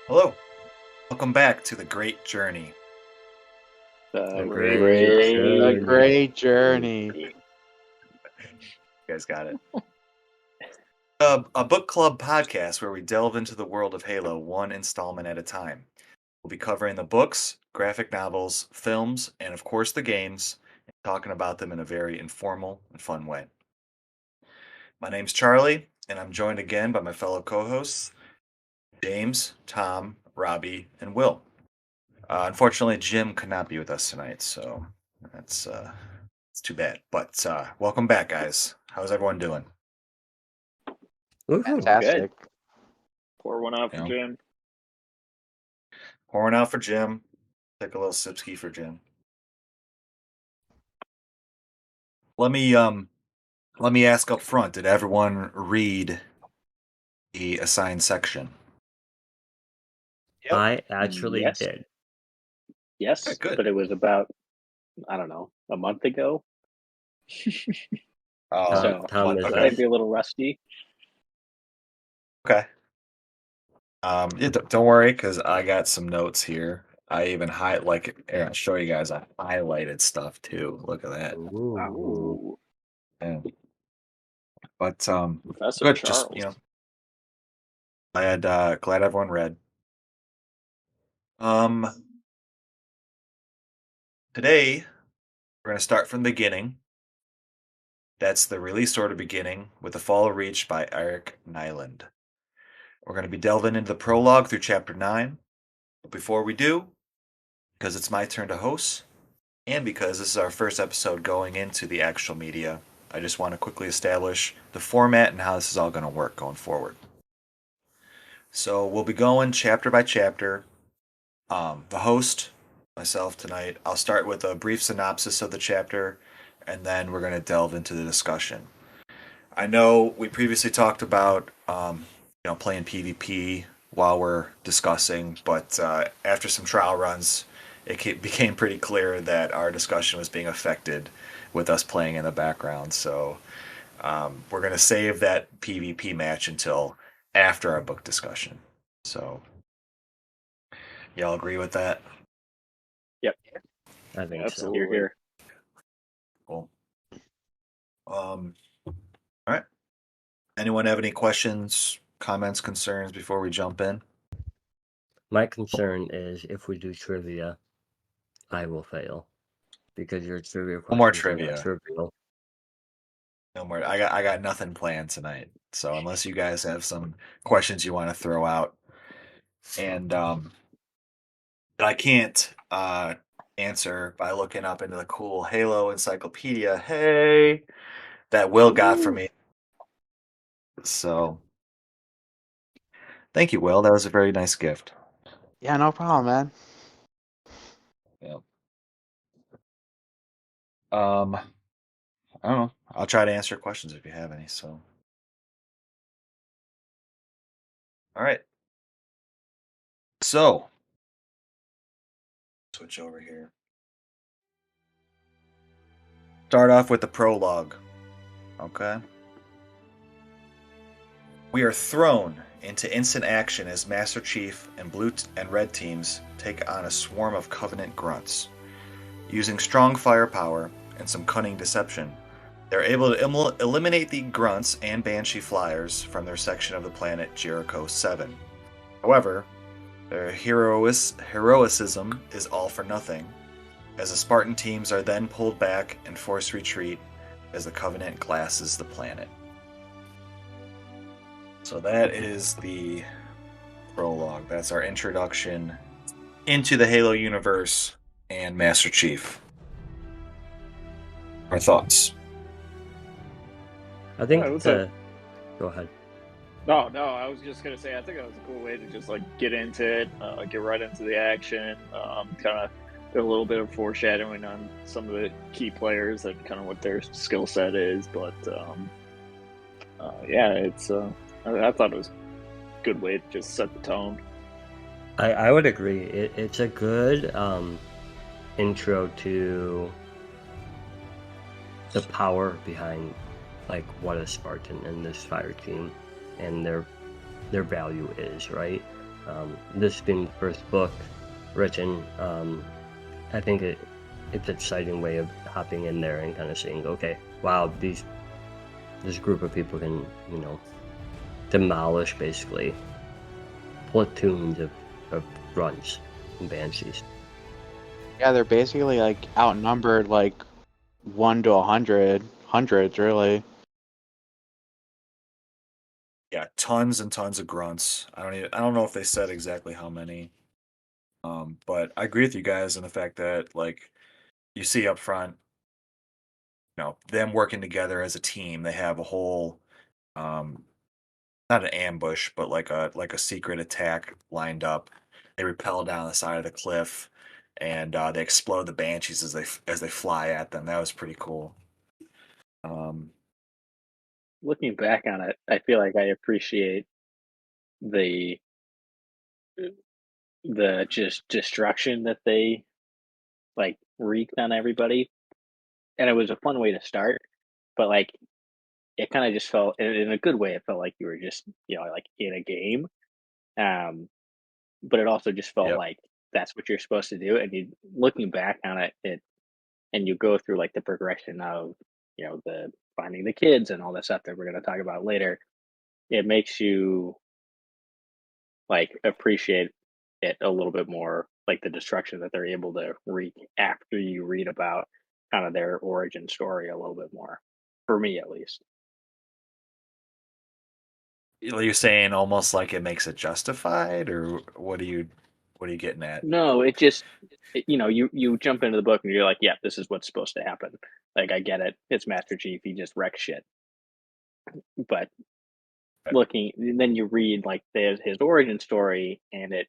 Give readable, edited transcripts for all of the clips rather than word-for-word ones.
Hello, welcome back to The Great Journey. A great journey. You guys got it. A book club podcast where we delve into the world of Halo one installment at a time. We'll be covering the books, graphic novels, films, and of course the games, and talking about them in a very informal and fun way. My name's Charlie, and I'm joined again by my fellow co-hosts, James, Tom, Robbie, and Will. Unfortunately, Jim could not be with us tonight, so it's too bad. But welcome back, guys. How's everyone doing? Fantastic. Pour one out for You know. Jim. Pouring out for Jim. Take a little sipski for Jim. Let me ask up front. Did everyone read the assigned section? Yep. I actually Yes. did. Yes, Okay, good. but it was about, I don't know, a month ago. Oh, So Tom is it okay. might be a little rusty. Okay. Yeah, don't worry, because I got some notes here. I even I'll show you guys. I highlighted stuff too. Look at that. Ooh. Yeah. But Professor good. Charles. Just glad everyone read. Today we're gonna start from the beginning. That's the release order beginning with The Fall of Reach by Eric Nylund. We're going to be delving into the prologue through chapter 9. But before we do, because it's my turn to host, and because this is our first episode going into the actual media, I just want to quickly establish the format and how this is all going to work going forward. So we'll be going chapter by chapter. The host, myself tonight, I'll start with a brief synopsis of the chapter, and then we're going to delve into the discussion. I know we previously talked about playing PvP while we're discussing, but after some trial runs, it became pretty clear that our discussion was being affected with us playing in the background. So we're going to save that PvP match until after our book discussion. So y'all agree with that? Yep. I think Absolutely. so. Here. Cool. All right. Anyone have any questions, comments, concerns before we jump in? My concern is if we do trivia, I will fail because your trivia questions No more are trivia. not trivial. No more. I got nothing planned tonight. So unless you guys have some questions you want to throw out, and I can't answer by looking up into the cool Halo encyclopedia. Hey, that Will got for me. So thank you, Will. That was a very nice gift. Yeah, no problem, man. Yeah. I don't know. I'll try to answer questions if you have any. So, all right. So, switch over here. Start off with the prologue. Okay. We are thrown into instant action as Master Chief and Blue and Red teams take on a swarm of Covenant grunts. Using strong firepower and some cunning deception, They're able to eliminate the grunts and banshee flyers from their section of the planet Jericho 7. However, their heroicism is all for nothing, as the Spartan teams are then pulled back and forced retreat as the Covenant glasses the planet. So that is the prologue. That's our introduction into the Halo universe and Master Chief. Our thoughts? I think Yeah, it was a- go ahead. No, I was just gonna say I think that was a cool way to just like get into it, get right into the action, kind of do a little bit of foreshadowing on some of the key players and kind of what their skill set is. But yeah, it's I thought it was a good way to just set the tone. I would agree. It's a good intro to the power behind like what a Spartan and this fire team and their value is, right? This being the first book written, I think it's an exciting way of hopping in there and kind of saying, okay, wow, this group of people can, demolish basically platoons of grunts and banshees. Yeah, they're basically like outnumbered like 1 to 100, hundreds really. Yeah, tons and tons of grunts. I don't know if they said exactly how many. But I agree with you guys in the fact that like you see up front, them working together as a team. They have a whole um not an ambush, but like a secret attack lined up. They rappel down the side of the cliff, and they explode the banshees as they fly at them. That was pretty cool. Um, Looking back on it, I feel like I appreciate the just destruction that they like wreaked on everybody, and it was a fun way to start. But like, it kind of just felt in a good way. It felt like you were just like in a game, um, but it also just felt yep. like that's what you're supposed to do. And you looking back on it, and you go through like the progression of the finding the kids and all the stuff that we're going to talk about later. It makes you like appreciate it a little bit more, like the destruction that they're able to wreak after you read about kind of their origin story a little bit more, for me at least. You're saying almost like it makes it justified, or what are you getting at? No, it just you jump into the book and you're like, yeah, this is what's supposed to happen. Like I get it, it's Master Chief, he just wrecks shit. But looking, then you read like there's his origin story, and it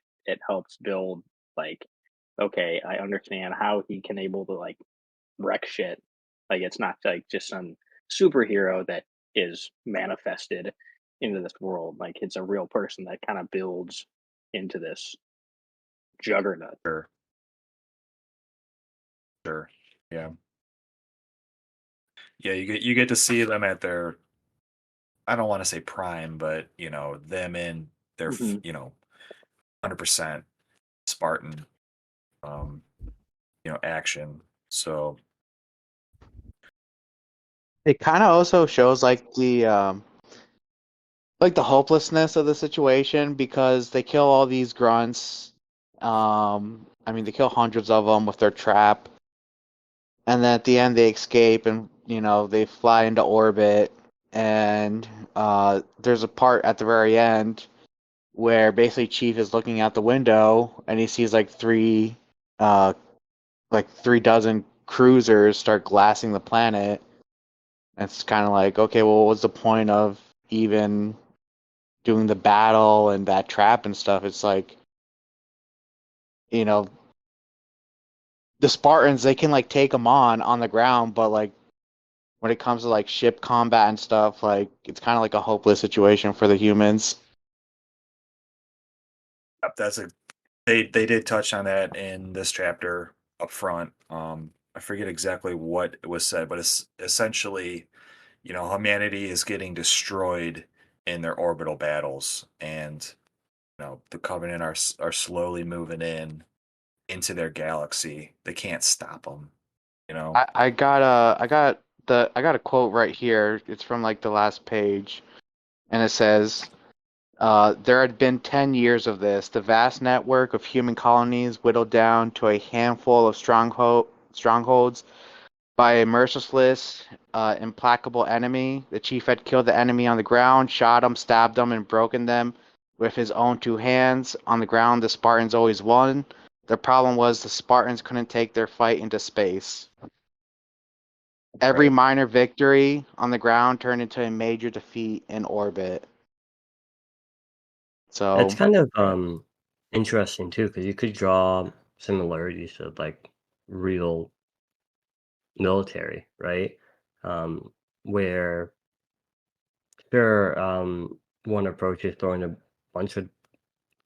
helps build like, okay, I understand how he can able to like wreck shit. Like it's not like just some superhero that is manifested into this world. Like it's a real person that kind of builds into this juggernaut. Sure, sure, yeah, yeah. You get to see them at their, I don't want to say prime, but them in their Mm-hmm. 100% Spartan um action. So It kind of also shows like the hopelessness of the situation because they kill all these grunts. I mean, they kill hundreds of them with their trap, and then at the end they escape and they fly into orbit. And there's a part at the very end where basically Chief is looking out the window and he sees uh, like 3 dozen cruisers start glassing the planet. And it's kind of like, okay, well, what was the point of even doing the battle and that trap and stuff? It's like, you know, the Spartans, they can like take them on the ground, but like when it comes to like ship combat and stuff, like it's kind of like a hopeless situation for the humans. that's a they did touch on that in this chapter up front. I forget exactly what was said, but it's essentially, humanity is getting destroyed in their orbital battles, and the Covenant are slowly moving into their galaxy. They can't stop them. I got I got a quote right here. It's from like the last page, and it says, there had been 10 years of this. The vast network of human colonies whittled down to a handful of strongholds by a merciless, implacable enemy. The chief had killed the enemy on the ground, shot him, stabbed him, and broken them with his own two hands. On the ground, the Spartans always won. The problem was the Spartans couldn't take their fight into space. Every Right. minor victory on the ground turned into a major defeat in orbit. That's So, kind of interesting too, because you could draw similarities to like real military, right? Where sure, one approach is throwing a bunch of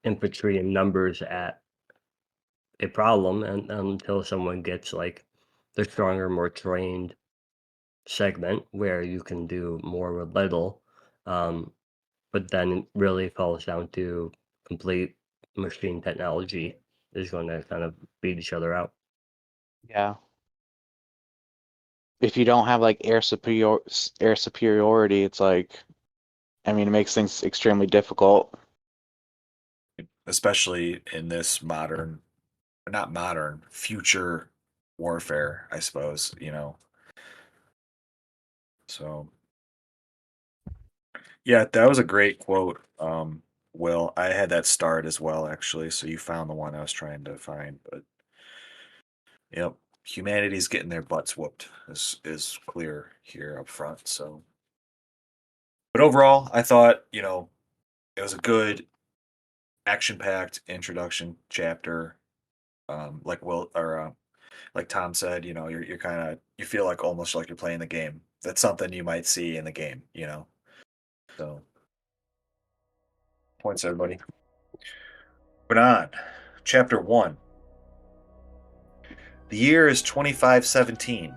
infantry and numbers at a problem, and until someone gets like the stronger, more trained segment where you can do more with little. But then it really falls down to complete machine technology is going to kind of beat each other out. yeah. If you don't have like air superiority, it's like, I mean, it makes things extremely difficult. Especially in this modern, not modern, future warfare, I suppose, So, yeah, that was a great quote. Will, I had that starred as well, actually. So you found the one I was trying to find, but yep, humanity's getting their butts whooped is clear here up front. So, but overall, I thought it was a good action-packed introduction chapter. Like Will or like Tom said, you're kind of you feel like almost like you're playing the game. That's something you might see in the game. So points everybody. But on chapter 1. The year is 2517,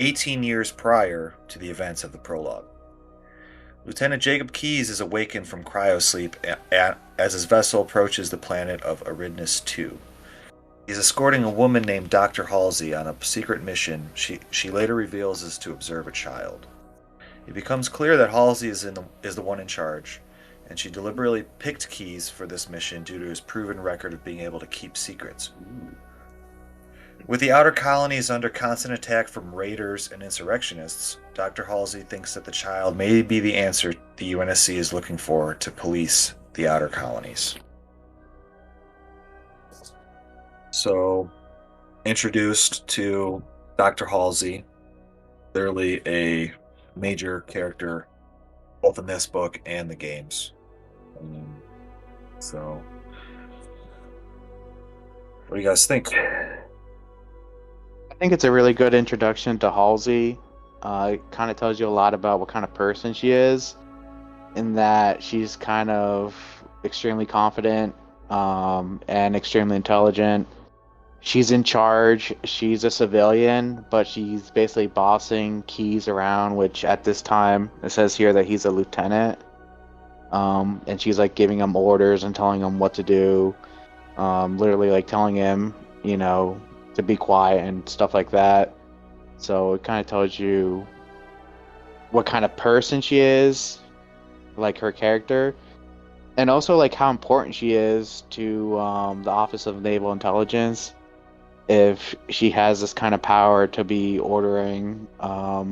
18 years prior to the events of the prologue. Lieutenant Jacob Keyes is awakened from cryosleep as his vessel approaches the planet of Aridnus 2. He's escorting a woman named Dr. Halsey on a secret mission she later reveals is to observe a child. It becomes clear that Halsey is the one in charge, and she deliberately picked Keyes for this mission due to his proven record of being able to keep secrets. Ooh. With the outer colonies under constant attack from raiders and insurrectionists, Dr. Halsey thinks that the child may be the answer the UNSC is looking for to police the outer colonies. So, introduced to Dr. Halsey, clearly a major character both in this book and the games. So, what do you guys think? I think it's a really good introduction to Halsey. It kind of tells you a lot about what kind of person she is, in that she's kind of extremely confident and extremely intelligent. She's in charge. She's a civilian, but she's basically bossing Keyes around, which at this time, it says here that he's a lieutenant. And she's like giving him orders and telling him what to do. Literally like telling him, to be quiet and stuff like that. So it kind of tells you what kind of person she is, like her character, and also like how important she is to the Office of Naval Intelligence. If she has this kind of power to be ordering, a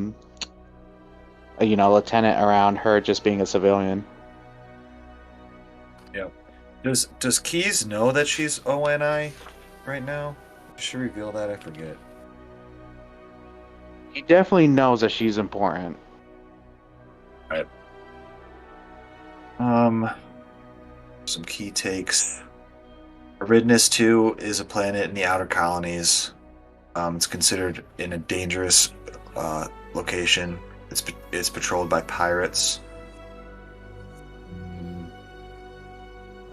lieutenant around her just being a civilian. Yeah. Does Keyes know that she's ONI right now? I should reveal that. I forget. He definitely knows that she's important. Right. Some key takes. Aridnus 2 is a planet in the outer colonies. It's considered in a dangerous location. It's patrolled by pirates.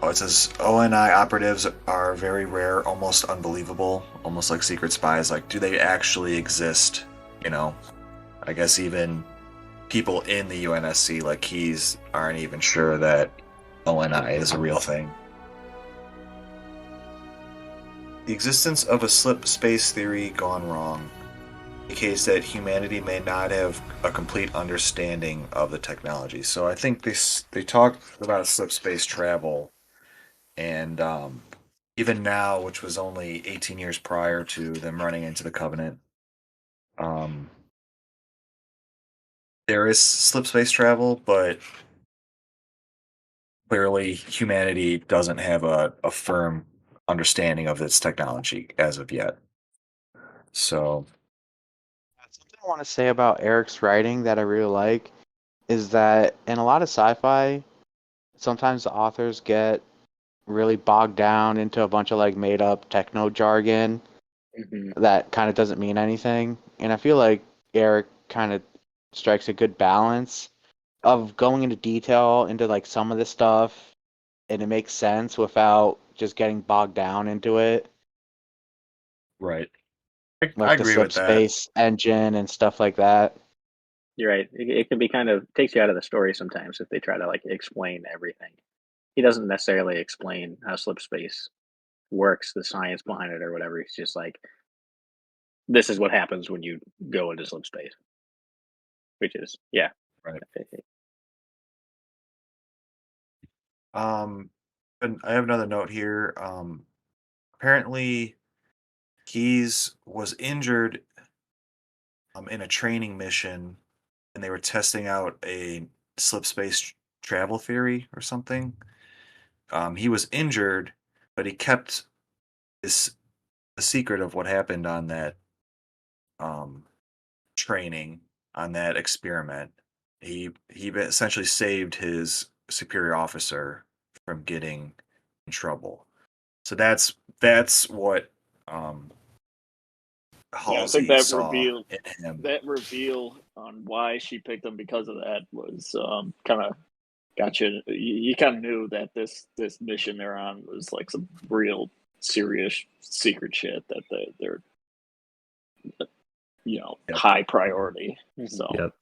Oh, it says ONI operatives are very rare, almost unbelievable, almost like secret spies. Like, do they actually exist? I guess even people in the UNSC, like Keyes, aren't even sure that ONI is a real thing. The existence of a slip space theory gone wrong. indicates that humanity may not have a complete understanding of the technology. So I think they talked about slip space travel, and even now, which was only 18 years prior to them running into the Covenant, um, there is slip space travel, but clearly humanity doesn't have a firm understanding of its technology as of yet. So, Something I want to say about Eric's writing that I really like is that in a lot of sci-fi, sometimes the authors get really bogged down into a bunch of like made up techno jargon that kind of doesn't mean anything. And I feel like Eric kind of strikes a good balance of going into detail into like some of the stuff and it makes sense without just getting bogged down into it. right. I Like the agree slip with that. space engine and stuff like that. You're right. It can be kind of takes you out of the story sometimes if they try to like explain everything. He doesn't necessarily explain how slip space works, the science behind it, or whatever. He's just like, this is what happens when you go into slip space, which is yeah. Right. And I have another note here. Apparently, Keyes was injured in a training mission, and they were testing out a slip space travel theory or something. He was injured, but he kept this a secret of what happened on that um, training, on that experiment. He essentially saved his superior officer from getting in trouble. So that's what um, Yeah, I think Halsey saw in him. that reveal on why she picked him because of that was kind of got you. You kind of knew that this mission they're on was like some real serious secret shit that they're Yep. high priority. So Yep.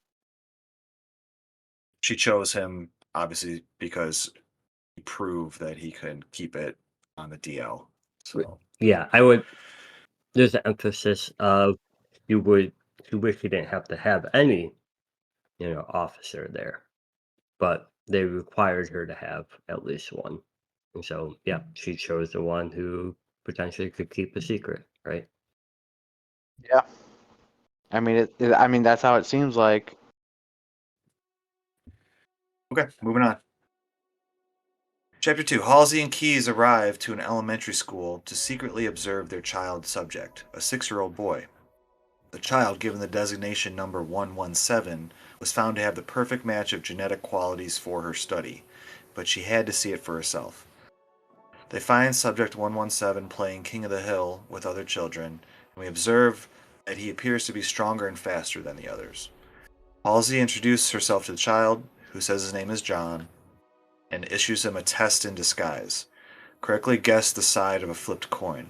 She chose him obviously because he proved that he could keep it on the DL. So Yeah, I would. There's an emphasis of you wish you didn't have to have any, officer there, but they required her to have at least one, and so yeah, she chose the one who potentially could keep a secret, right? Yeah. I mean, I mean, that's how it seems like. okay, moving on. Chapter 2. Halsey and Keyes arrive to an elementary school to secretly observe their child subject, a 6-year-old boy. The child, given the designation number 117, was found to have the perfect match of genetic qualities for her study, but she had to see it for herself. They find subject 117 playing King of the Hill with other children, and we observe that he appears to be stronger and faster than the others. Halsey introduces herself to the child, who says his name is John, and issues him a test in disguise. Correctly guess the side of a flipped coin.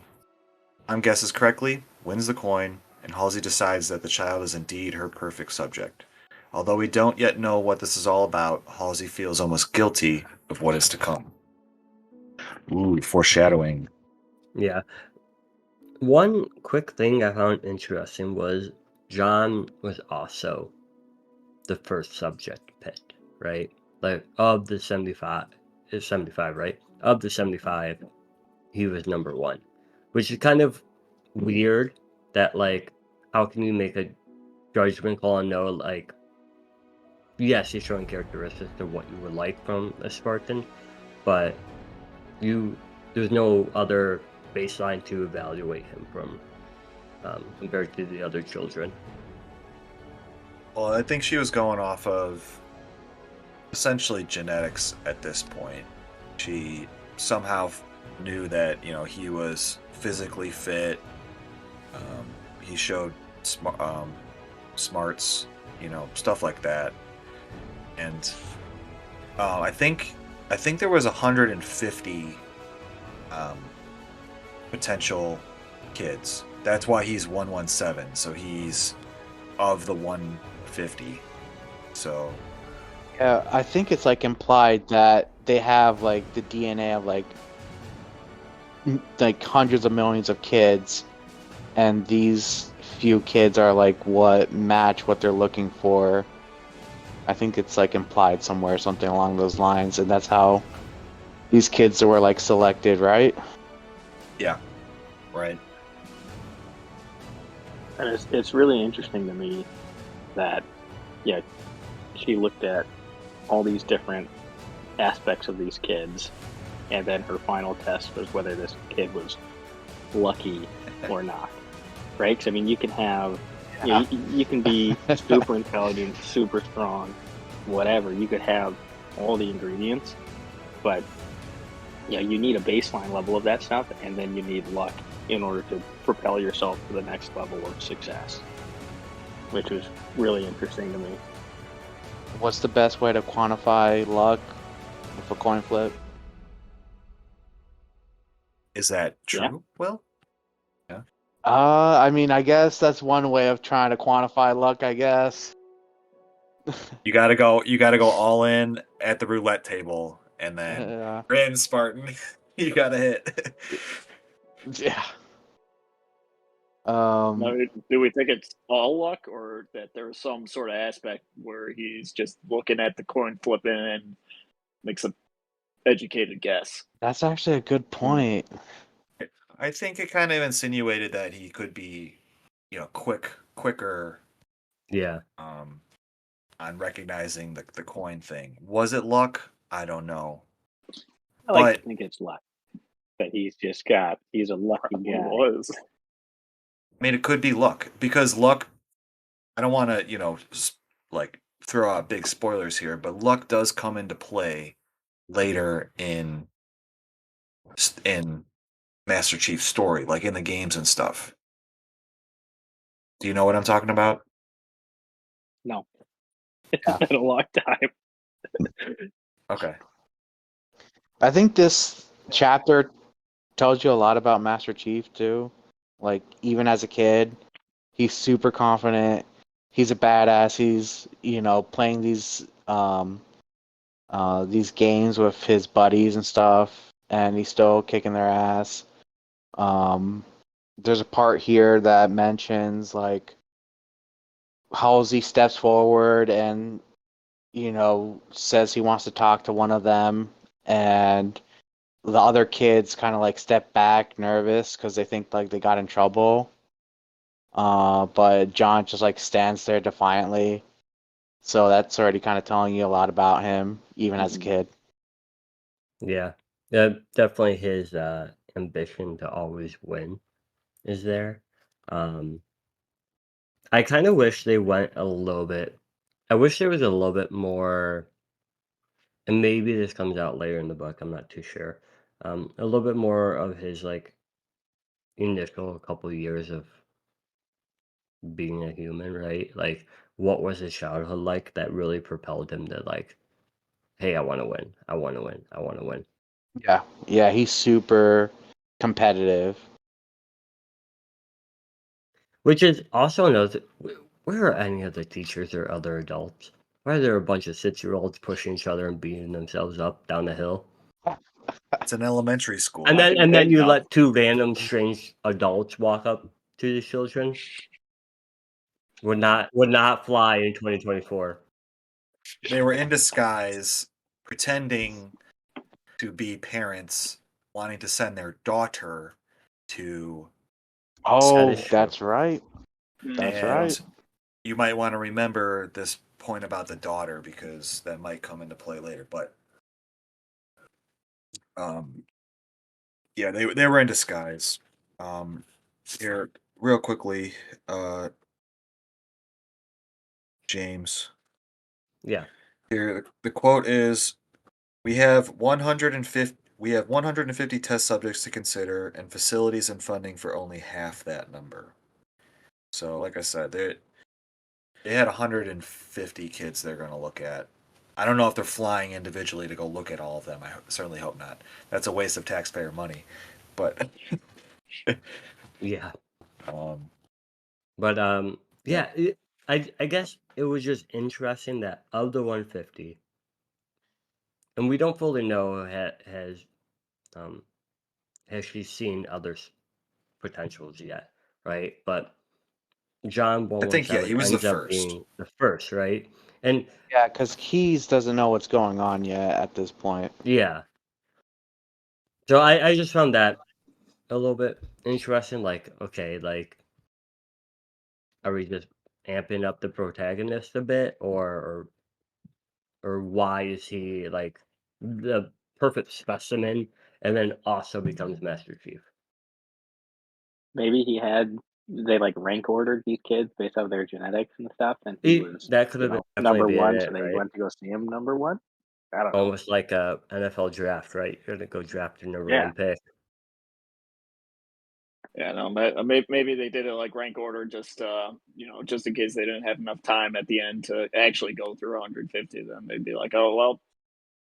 Tom guesses correctly, wins the coin, and Halsey decides that the child is indeed her perfect subject. Although we don't yet know what this is all about, Halsey feels almost guilty of what is to come. Ooh, foreshadowing. Yeah. One quick thing I found interesting was John was also the first subject picked, right? Like of the 75, it's 75, right? Of the 75, he was number 1, which is kind of weird that, like, how can you make a judgment call and know, like, yes, he's showing characteristics of what you would like from a Spartan, but there's no other baseline to evaluate him from compared to the other children. Well, I think she was going off of essentially genetics at this point. She somehow knew that, he was physically fit. He showed smarts, stuff like that. And I think there was 150 potential kids. That's why he's 117. So he's of the 150. So Yeah, I think it's like implied that they have like the DNA of like hundreds of millions of kids, and these few kids are like what match what they're looking for. I think it's like implied somewhere, something along those lines, and that's how these kids were like selected, right? Yeah, right. And it's really interesting to me that, yeah, she looked at all these different aspects of these kids, and then her final test was whether this kid was lucky or not, right? Because I mean, you can have, you can be super intelligent, super strong, whatever. You could have all the ingredients, but you need a baseline level of that stuff, and then you need luck in order to propel yourself to the next level of success, which was really interesting to me. What's the best way to quantify luck with a coin flip? Is that true? Yeah. Will? I mean, I guess that's one way of trying to quantify luck, I guess. You gotta go all in at the roulette table, and then Yeah. you're in, Spartan. You gotta hit. Yeah. Now, do we think it's all luck, or that there's some sort of aspect where he's just looking at the coin flipping and makes an educated guess? That's actually a good point. I think it kind of insinuated that he could be, quicker Yeah. on recognizing the coin thing. Was it luck? I don't know. I like But to think it's luck, that he's a lucky Probably guy. was. I mean, it could be luck, because luck, I don't want to, like throw out big spoilers here, but luck does come into play later in Master Chief's story, like in the games and stuff. Do you know what I'm talking about? No, it's been a long time. Okay. I think this chapter tells you a lot about Master Chief too. Like even as a kid, he's super confident. He's a badass. He's playing these games with his buddies and stuff, and he's still kicking their ass. There's a part here that mentions like Halsey steps forward and says he wants to talk to one of them, and the other kids kind of like step back nervous because they think like they got in trouble. But John just like stands there defiantly. So that's already kind of telling you a lot about him, even as a kid. Yeah. Definitely his ambition to always win is there. I kind of wish they went a little bit. I wish there was a little bit more, and maybe this comes out later in the book. I'm not too sure. A little bit more of his like initial couple of years of being a human, right? Like, what was his childhood like that really propelled him to like, hey, I want to win. I want to win. I want to win. Yeah, he's super competitive. Which is also another. Where are any of the teachers or other adults? Why are there a bunch of 6-year-olds pushing each other and beating themselves up down the hill? It's an elementary school. And then Watching you now. let two random strange adults walk up to the children. Would not fly in 2024. They were in disguise, pretending to be parents, wanting to send their daughter to. Oh, is true. that's right. That's and right. You might want to remember this point about the daughter, because that might come into play later. But yeah, they were in disguise. Here, real quickly, James. Yeah. Here, the quote is, We have 150 test subjects to consider, and facilities and funding for only half that number. So, like I said, they had 150 kids they're going to look at. I don't know if they're flying individually to go look at all of them. I certainly hope not. That's a waste of taxpayer money. But Yeah. But yeah. I guess it was just interesting that of the 150, and we don't fully know has she seen other potentials yet, right? But John I think, yeah, 117 he was the ends up first. being the first, right? And Yeah, because Keys doesn't know what's going on yet at this point. yeah, so I just found that a little bit interesting. Like, okay, like, are we just amping up the protagonist a bit, or why is he like the perfect specimen and then also becomes Master Chief? Maybe they like rank ordered these kids based on their genetics and stuff, and he was, That could have definitely number been one, so it, they right? went to go see him number one. I don't know. Almost like a NFL draft, right? You're gonna go draft your number Yeah. one pick. Yeah, no, maybe they did it like rank order, just just in case they didn't have enough time at the end to actually go through 150. Then they'd be like, oh well,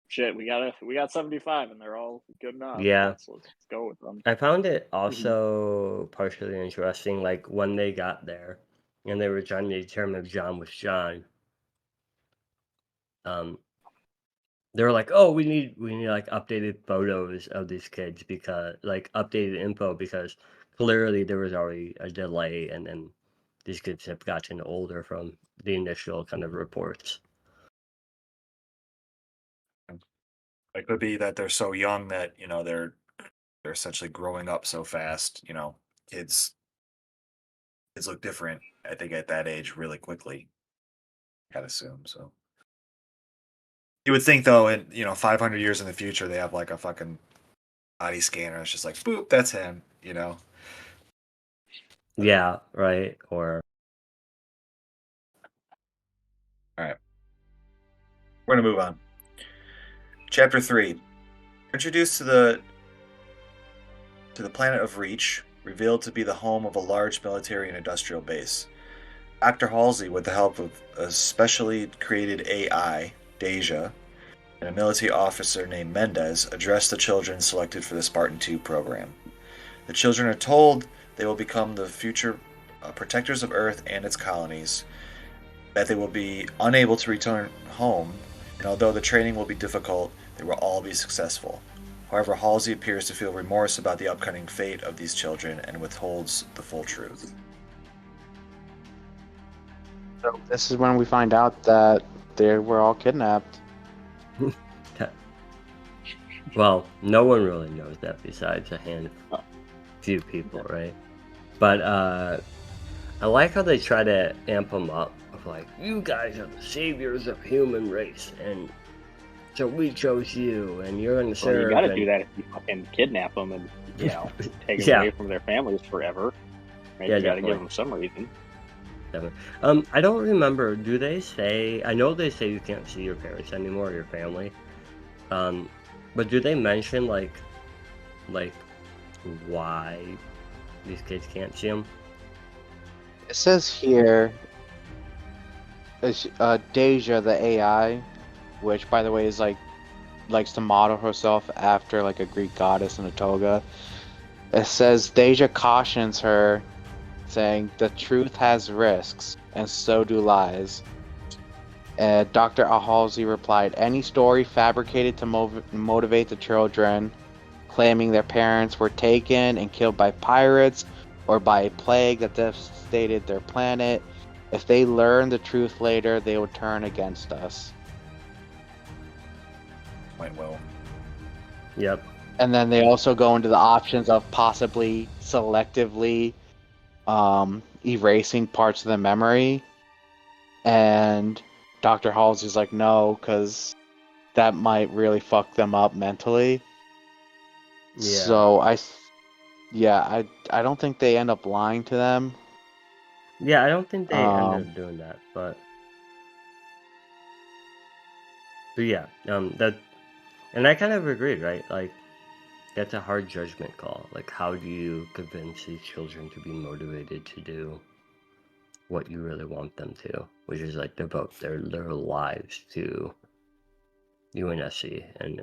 shit, we got 75, and they're all good enough. Yeah. Let's go with them. I found it also partially interesting, like when they got there and they were trying to determine if John was John. They were like, "Oh, we need like updated photos of these kids because like updated info because clearly there was already a delay and then these kids have gotten older from the initial kind of reports." It could be that they're so young that, they're essentially growing up so fast. Kids look different, I think, at that age really quickly. I'd assume so. You would think though, in 500 years in the future, they have like a fucking body scanner. It's just like, boop, that's him. Yeah, right. Or All right, we're gonna move on. Chapter 3. Introduced to the planet of Reach, revealed to be the home of a large military and industrial base. Dr. Halsey, with the help of a specially created AI, Deja, and a military officer named Mendez, address the children selected for the Spartan 2 program. The children are told they will become the future protectors of Earth and its colonies, that they will be unable to return home, and although the training will be difficult, they will all be successful. However, Halsey appears to feel remorse about the upcoming fate of these children and withholds the full truth. So this is when we find out that they were all kidnapped. well, no one really knows that besides a few people, right? But I like how they try to amp them up of like, you guys are the saviors of human race, and so we chose you, and you're gonna Well, serve. you got to do that if you fucking kidnap them and take them Yeah. away from their families forever. Right? Yeah, You got to definitely. give them some reason. I don't remember. Do they say? I know they say you can't see your parents anymore, or your family. But do they mention like why these kids can't see them? It says here, Deja, the AI, which by the way is likes to model herself after like a Greek goddess in a toga. It says Deja cautions her, saying the truth has risks, and so do lies. Dr. Halsey replied, any story fabricated to motivate the children, claiming their parents were taken and killed by pirates or by a plague that devastated their planet, if they learn the truth later, they would turn against us. Went well. Yep. And then they also go into the options of possibly selectively erasing parts of the memory. And Dr. Halsey's like, no, because that might really fuck them up mentally. Yeah. So I don't think they end up lying to them. Yeah, I don't think they ended up doing that, but yeah, that, and I kind of agreed, right? Like, that's a hard judgment call. Like, how do you convince these children to be motivated to do what you really want them to, which is like devote their lives to UNSC and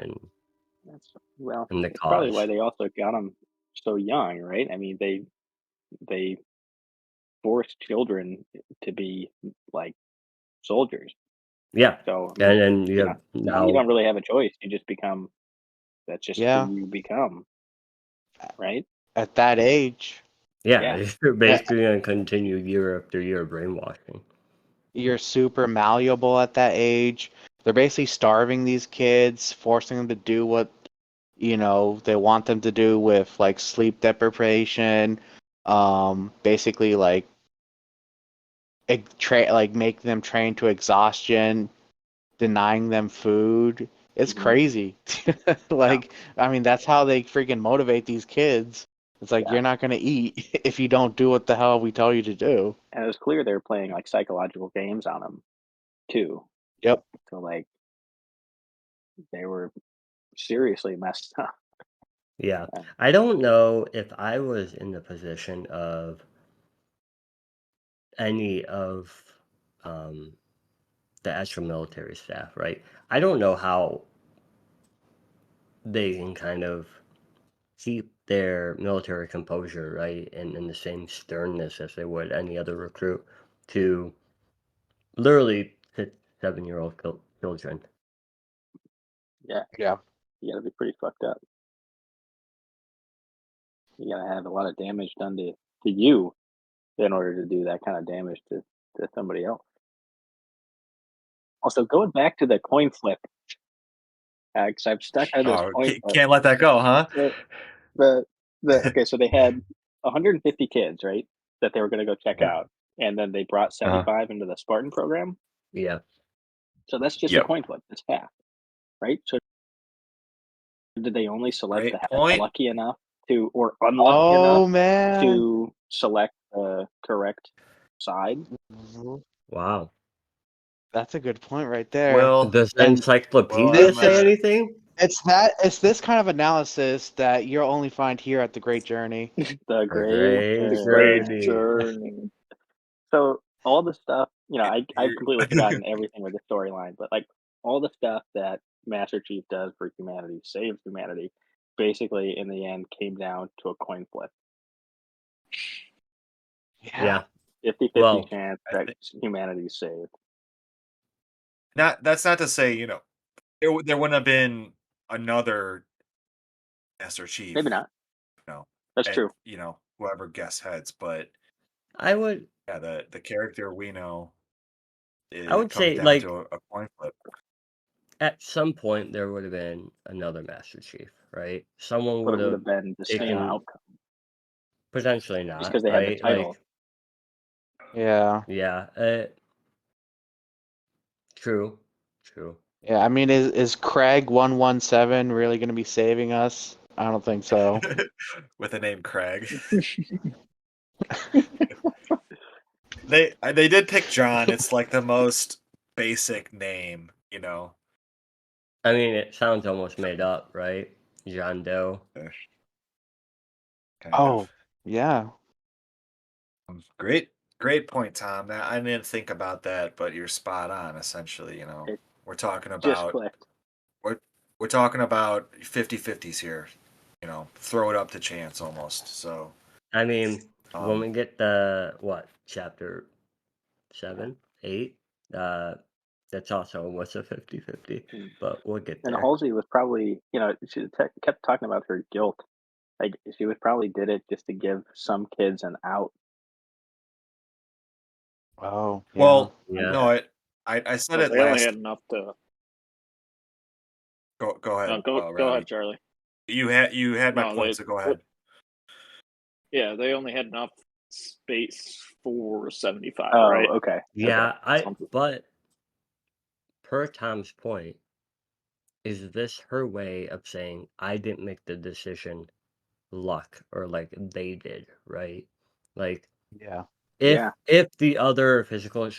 That's the it's probably why cause. they also got them so young, right? I mean, they forced children to be like soldiers. Yeah, So I mean, and then you have you now. don't really have a choice. You just become. That's just Yeah. who you become, right? At that age. Yeah, Yeah. you're basically going to continue year after year brainwashing. You're super malleable at that age. They're basically starving these kids, forcing them to do what, they want them to do with like sleep deprivation, basically like like make them train to exhaustion, denying them food. It's Mhm. crazy. Like, I mean, that's how they freaking motivate these kids. It's like Yeah. you're not gonna eat if you don't do what the hell we tell you to do. And it was clear they were playing like psychological games on them too. Yep. So like they were seriously messed up. Yeah. Yeah. I don't know if I was in the position of any of the extra military staff, right? I don't know how they can kind of keep their military composure, right, and the same sternness as they would any other recruit to literally 7-year-old children. Yeah. Yeah. You gotta be pretty fucked up. You gotta have a lot of damage done to you in order to do that kind of damage to somebody else. Also, going back to the coin flip, because I'm stuck on this Oh, coin flip. can't let that go, huh? So the okay, so they had 150 kids, right? That they were gonna go check Yeah. out, and then they brought Uh-huh. 75 into the Spartan program. Yeah. So that's just a Yep. coin flip. That's half, right? So did they only select Great the point. lucky enough to, or unlucky Oh enough man. to select the correct side? Wow. That's a good point right there. Well, Does the And encyclopedia this say is anything? it's this kind of analysis that you'll only find here at the Great Journey. The A great great journey. journey. So all the stuff, I've you're completely forgotten everything with the storyline, but like all the stuff that Master Chief does for humanity, saves humanity, basically in the end came down to a coin flip. Yeah. 50-50 Well, chance I that think humanity's saved. that's not to say, there wouldn't have been another Master Maybe Chief, not. you know, That's at, true. whoever guess heads, but I would yeah, the character we know, I it would comes say down like to a coin flip. at some point there would have been another Master Chief, right? Someone But would it would have have been the same taken outcome potentially just not, because they had the right? title. Like Yeah. yeah, true. Yeah, I mean, is Craig 117 really going to be saving us? I don't think so. With the name Craig. They did pick John. It's like the most basic name, I mean, it sounds almost made up, right? John Doe. kind Oh, of. yeah. Great point, Tom. Now, I didn't think about that, but you're spot on. Essentially, It we're talking just about clicked. we're talking about 50-50s here. Throw it up to chance almost. So, I mean, when um, we get the chapter 7, 8, that's also almost a 50-50, Mm. but we'll get And there. Halsey was probably, she kept talking about her guilt. Like she was probably did it just to give some kids an out. Oh, yeah. well, Yeah. no, I said Well, it they only last. had enough to. Go ahead, No, go Rowdy. ahead, Charlie. You had my No, point, so go ahead. Yeah, they only had enough space for 75, Oh, right? okay. Yeah, Okay. but per Tom's point, is this her way of saying I didn't make the decision luck or like they did, right? Like Yeah. if Yeah. if the other physical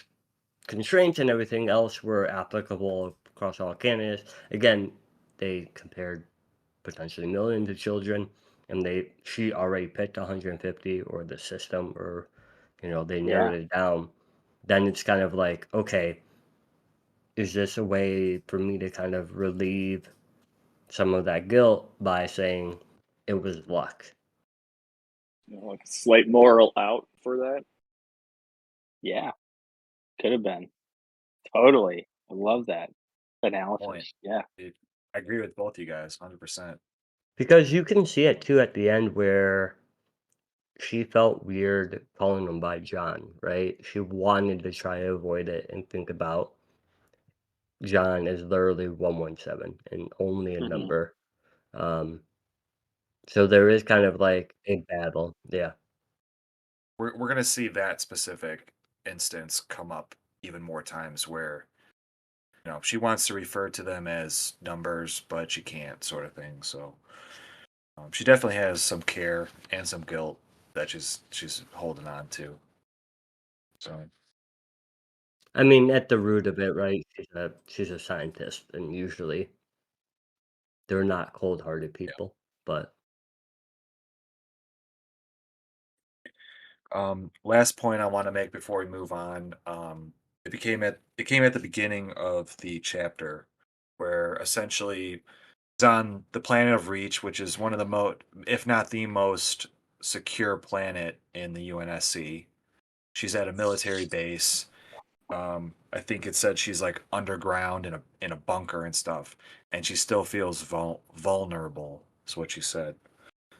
constraints and everything else were applicable across all candidates, again, they compared potentially millions of children and she already picked 150 or the system or they narrowed it down, then it's kind of like, okay, is this a way for me to kind of relieve some of that guilt by saying it was luck? Like a slight moral out for that. Yeah. Could have been. Totally. I love that analysis. Point. Yeah. Dude, I agree with both you guys, 100%. Because you can see it too at the end where she felt weird calling him by John, right? She wanted to try to avoid it and think about John as literally 117 and only a Hmm. number. Um, so there is kind of like a battle. Yeah. We're gonna see that specific instance come up even more times where she wants to refer to them as numbers, but she can't, sort of thing. So she definitely has some care and some guilt that she's holding on to. So I mean, at the root of it, right? She's a scientist, and usually they're not cold-hearted yeah. people, but Last point I want to make before we move on. It came at the beginning of the chapter where essentially it's on the planet of Reach, which is one of the if not the most secure planet in the UNSC. She's at a military base. I think it said she's like underground in a bunker and stuff, and she still feels vulnerable. Is what she said.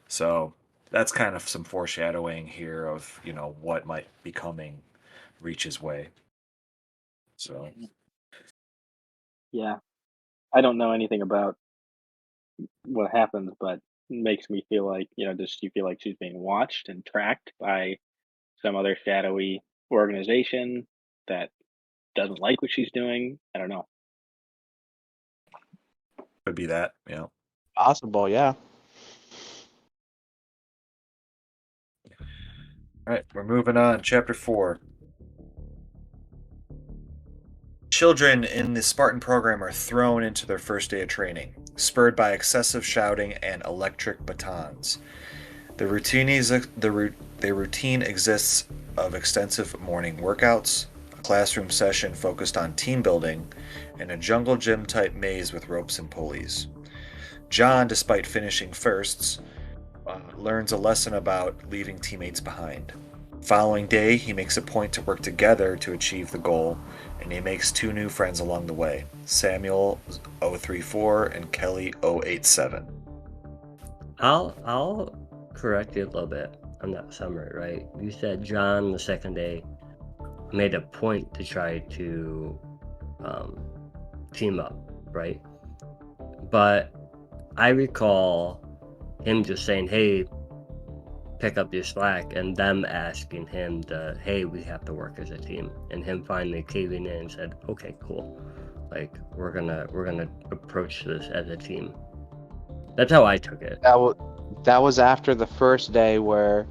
So that's kind of some foreshadowing here of what might be coming Reach's way. So Yeah, I don't know anything about what happens, but it makes me feel like, does she feel like she's being watched and tracked by some other shadowy organization that doesn't like what she's doing? I don't know. could be that. Possible, yeah. All right, we're moving on. Chapter 4. Children in the Spartan program are thrown into their first day of training, spurred by excessive shouting and electric batons. The routine exists of extensive morning workouts, a classroom session focused on team building, and a jungle gym type maze with ropes and pulleys. John, despite finishing firsts, learns a lesson about leaving teammates behind. Following day, he makes a point to work together to achieve the goal, and he makes two new friends along the way, Samuel 034 and Kelly 087. I'll correct you a little bit on that summary, right? You said John the second day made a point to try to um, team up, right? But I recall him just saying, "Hey, pick up your slack," and them asking him to, "Hey, we have to work as a team," and him finally caving in and said, "Okay, cool. Like we're gonna approach this as a team." That's how I took it. That was after the first day where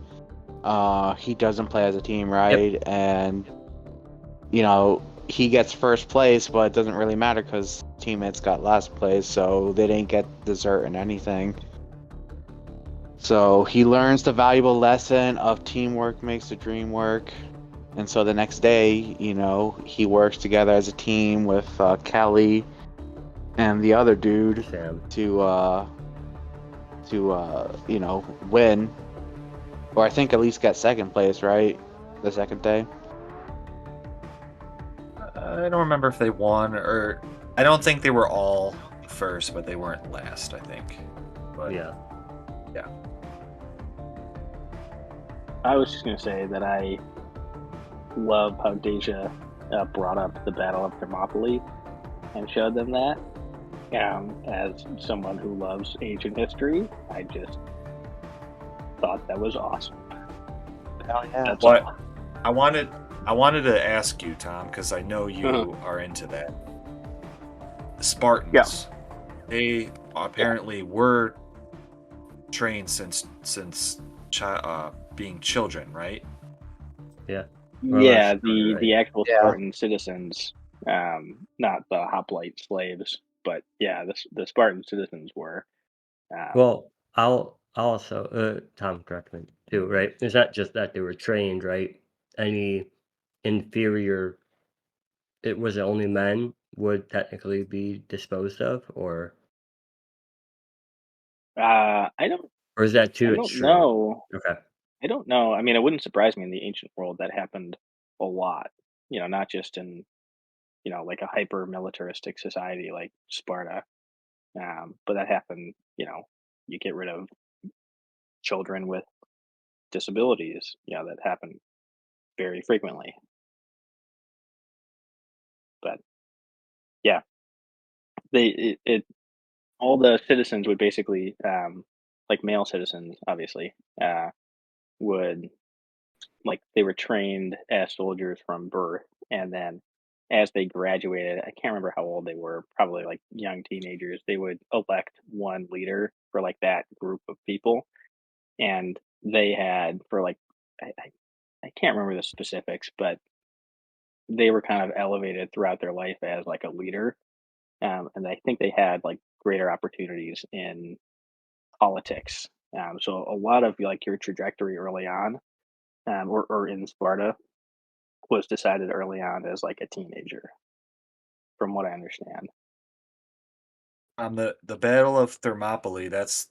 he doesn't play as a team, right? Yep. And he gets first place, but it doesn't really matter because teammates got last place, so they didn't get dessert and anything. So he learns the valuable lesson of teamwork makes the dream work. And so the next day, he works together as a team with Kelly and the other dude Sam. to win, or I think at least get second place, right? The second day. I don't remember if they won or I don't think they were all first, but they weren't last, I think. But Yeah. yeah. I was just going to say that I love how Deja brought up the Battle of Thermopylae and showed them that. As someone who loves ancient history, I just thought that was awesome. Hell yeah. That's What all. I wanted to ask you, Tom, because I know you are into that. The Spartans, they apparently were trained since being children, right? Yeah. Yeah, Right. the actual Yeah. Spartan citizens, not the hoplite slaves, but yeah, the Spartan citizens were. Well, I'll also Tom, correct me too, right? It's not just that they were trained, right? Any inferior, it was only men would technically be disposed of, I don't or is that I too don't extreme? know. Okay. I don't know. I mean, it wouldn't surprise me in the ancient world that happened a lot. Not just in like a hyper militaristic society like Sparta, but that happened. You get rid of children with disabilities, that happen very frequently. But yeah, all the citizens would basically, like male citizens, obviously, would they were trained as soldiers from birth, and then as they graduated, I can't remember how old they were, probably like young teenagers, they would elect one leader for like that group of people, and they had for like I can't remember the specifics, but they were kind of elevated throughout their life as like a leader, and I think they had like greater opportunities in politics. So a lot of like your trajectory early on, or in Sparta, was decided early on as like a teenager, from what I understand. On the Battle of Thermopylae, that's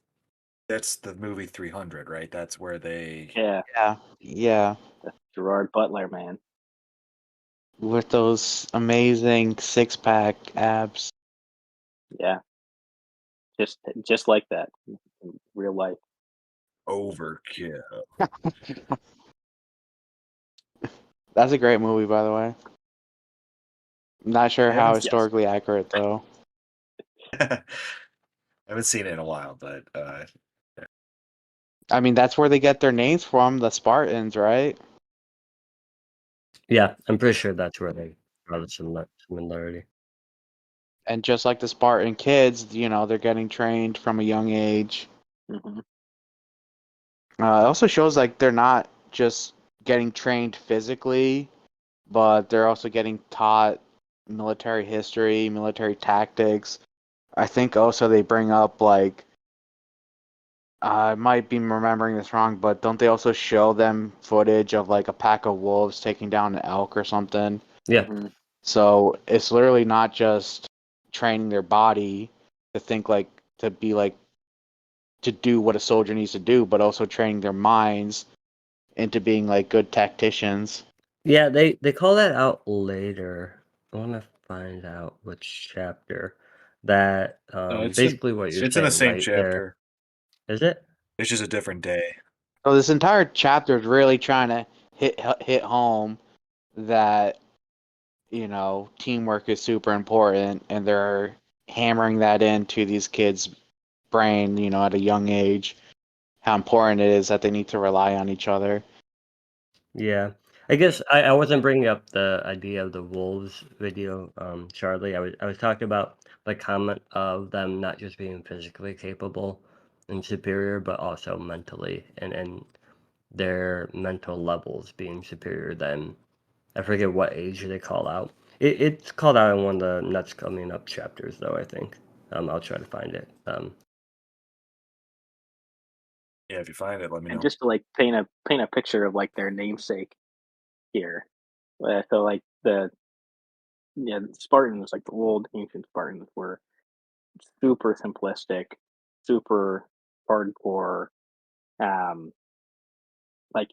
the movie 300, right? That's where they. Yeah, Yeah. Gerard Butler, man. With those amazing six-pack abs. Yeah, just like that in real life. Overkill. That's a great movie, by the way. Not sure how Yes. historically accurate, though. I haven't seen it in a while, but I mean, that's where they get their names from, the Spartans, right? Yeah, I'm pretty sure that's where they got the similarity. And just like the Spartan kids, they're getting trained from a young age. Mm-hmm. It also shows like they're not just getting trained physically, but they're also getting taught military history, military tactics. I think also they bring up like I might be remembering this wrong, but don't they also show them footage of like a pack of wolves taking down an elk or something? Yeah. Mm-hmm. So it's literally not just training their body to think to be to do what a soldier needs to do, but also training their minds into being like good tacticians. Yeah, they call that out later. I want to find out which chapter. That basically what you're it's in the saying, same right? There chapter. is it? It's just a different day. So this entire chapter is really trying to hit home that teamwork is super important, and they're hammering that into these kids' brain, at a young age, how important it is that they need to rely on each other. Yeah. I guess I wasn't bringing up the idea of the wolves video, Charlie. I was talking about the comment of them not just being physically capable and superior, but also mentally and their mental levels being superior than I forget what age they call out. It's called out in one of the next coming up chapters, though. I think I'll try to find it. Yeah, if you find it, let me And know. just to like paint a picture of like their namesake here, so like the Spartans, like the old ancient Spartans, were super simplistic, super hardcore, um, like,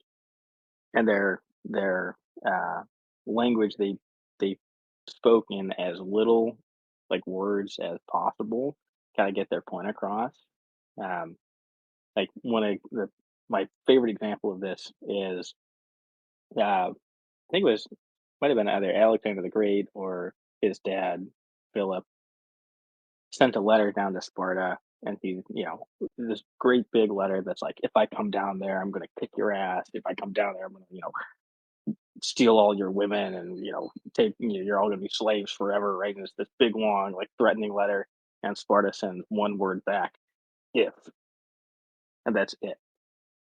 and their language they spoke in as little like words as possible, kind of get their point across. Um, like one of my favorite example of this is I think it was might have been either Alexander the Great or his dad Philip sent a letter down to Sparta, and he, this great big letter that's like, if I come down there, I'm going to kick your ass. If I come down there, I'm going to, steal all your women and, take, you're all going to be slaves forever, right? And it's this big, long, like threatening letter. And Sparta sends one word back, if, and that's it.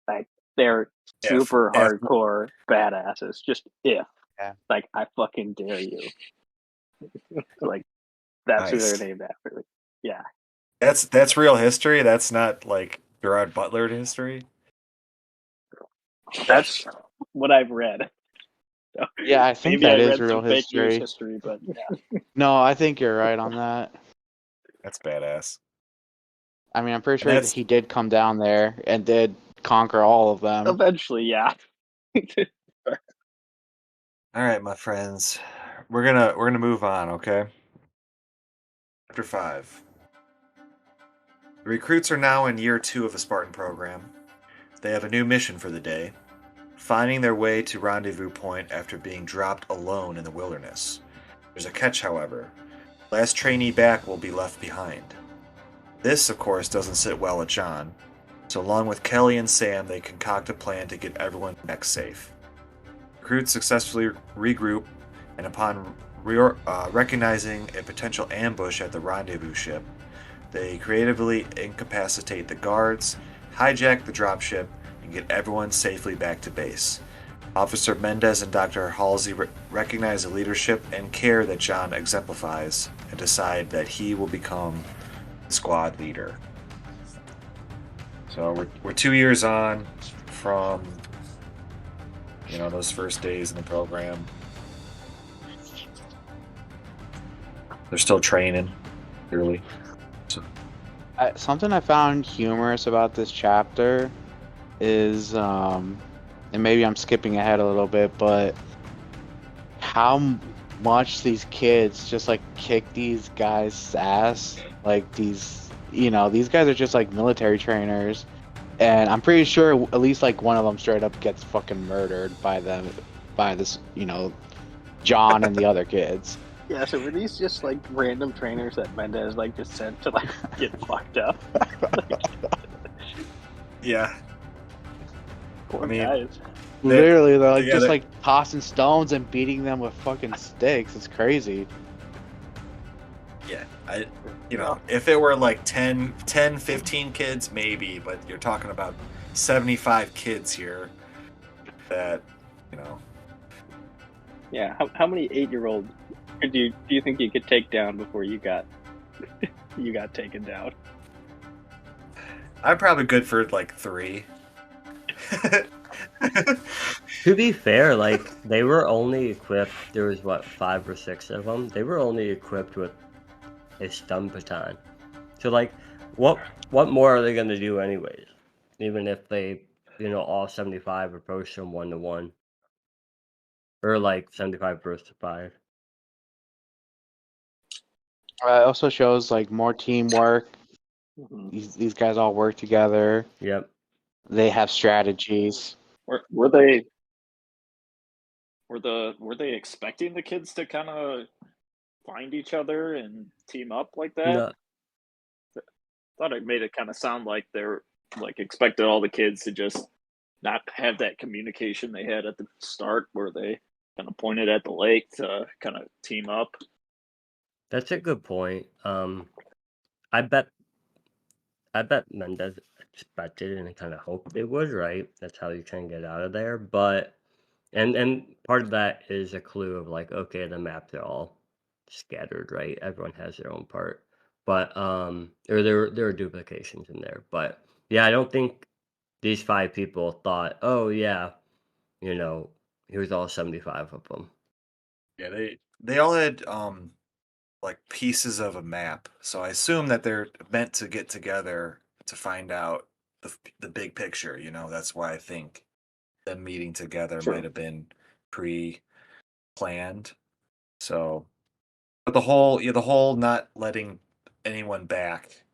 Like, they're F. super F. hardcore badasses. Just if, Yeah. like, I fucking dare you. Like, that's who they're Nice. named after. Like, yeah. That's real history. That's not like Gerard Butler history. That's what I've read. So, Yeah, I think maybe that I is read real some fake news history. history, but yeah. No, I think you're right on that. That's badass. I mean, I'm pretty And sure that's he did come down there and did conquer all of them. Eventually, yeah. all right, my friends. We're gonna move on, okay? Chapter 5. The recruits are now in year 2 of the Spartan program. they have a new mission for the day, finding their way to Rendezvous Point after being dropped alone in the wilderness. There's a catch, however. Last trainee back will be left behind. This, of course, doesn't sit well with John, so along with Kelly and Sam, they concoct a plan to get everyone back safe. Recruits successfully regroup, and upon recognizing a potential ambush at the rendezvous ship, they creatively incapacitate the guards, hijack the dropship, and get everyone safely back to base. Officer Mendez and Dr. Halsey recognize the leadership and care that John exemplifies and decide that he will become the squad leader. So we're 2 years on from those first days in the program. They're still training, clearly. So. Something I found humorous about this chapter is, and maybe I'm skipping ahead a little bit, but how much these kids just like kick these guys' ass. Like these guys are just like military trainers, and I'm pretty sure at least like one of them straight up gets fucking murdered by this John and the other kids. Yeah, so were these just like random trainers that Mendez like just sent to like get fucked up? Yeah. Poor guys. Literally, they're like just like tossing stones and beating them with fucking sticks. It's crazy. Yeah, if it were like 10, 15 kids, maybe, but you're talking about 75 kids here that, Yeah, how many 8-year-olds do you think you could take down before you got taken down? I'm probably good for like 3. To be fair, like they were only equipped. There was 5 or 6 of them. They were only equipped with a stun baton. So like, what more are they gonna do anyways? Even if they, all 75 approach them 1-to-1, or like 75 versus 5. It also shows like more teamwork. Mm-hmm. These guys all work together. Yep. They have strategies. Were they expecting the kids to kind of find each other and team up like that? No. Thought it made it kind of sound like they're like expected all the kids to just not have that communication they had at the start, where they kind of pointed at the lake to kind of team up. That's a good point. I bet Mendez expected and kind of hoped it would, right? That's how you can get out of there. But and part of that is a clue of like, okay, the maps are all scattered, right? Everyone has their own part. But or there are duplications in there. But yeah, I don't think these 5 people thought, oh yeah, here's all 75 of them. Yeah, they all had like pieces of a map, so I assume that they're meant to get together to find out the big picture. That's why I think them meeting together might have been pre-planned. So, but the whole not letting anyone back,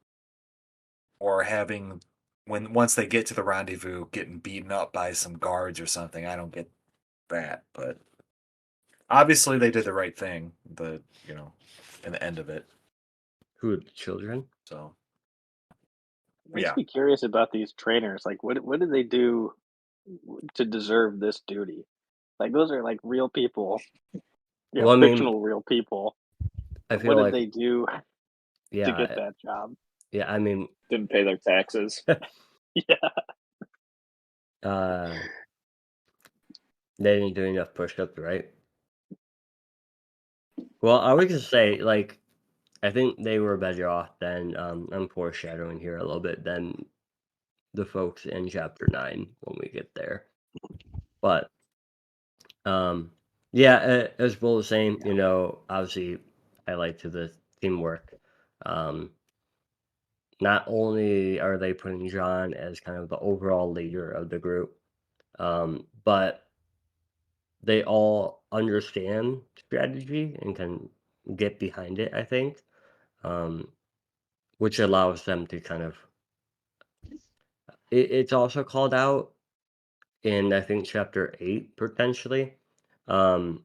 or having once they get to the rendezvous getting beaten up by some guards or something, I don't get that. But obviously they did the right thing, in the end of it. Who are the children? So Makes me curious about these trainers. Like, what did they do to deserve this duty? Like, those are like real people, fictional real people. I feel what like did they do to get that job? Yeah, I mean, didn't pay their taxes. Yeah. They didn't do enough push-ups, right? Well, I would just say, like, I think they were better off than, I'm foreshadowing here a little bit, than the folks in Chapter 9 when we get there. But, yeah, as Bull was saying, obviously I like the teamwork. Not only are they putting John as kind of the overall leader of the group, but they all understand strategy and can get behind it, I think, which allows them to kind of it's also called out in, I think, chapter 8, potentially, um,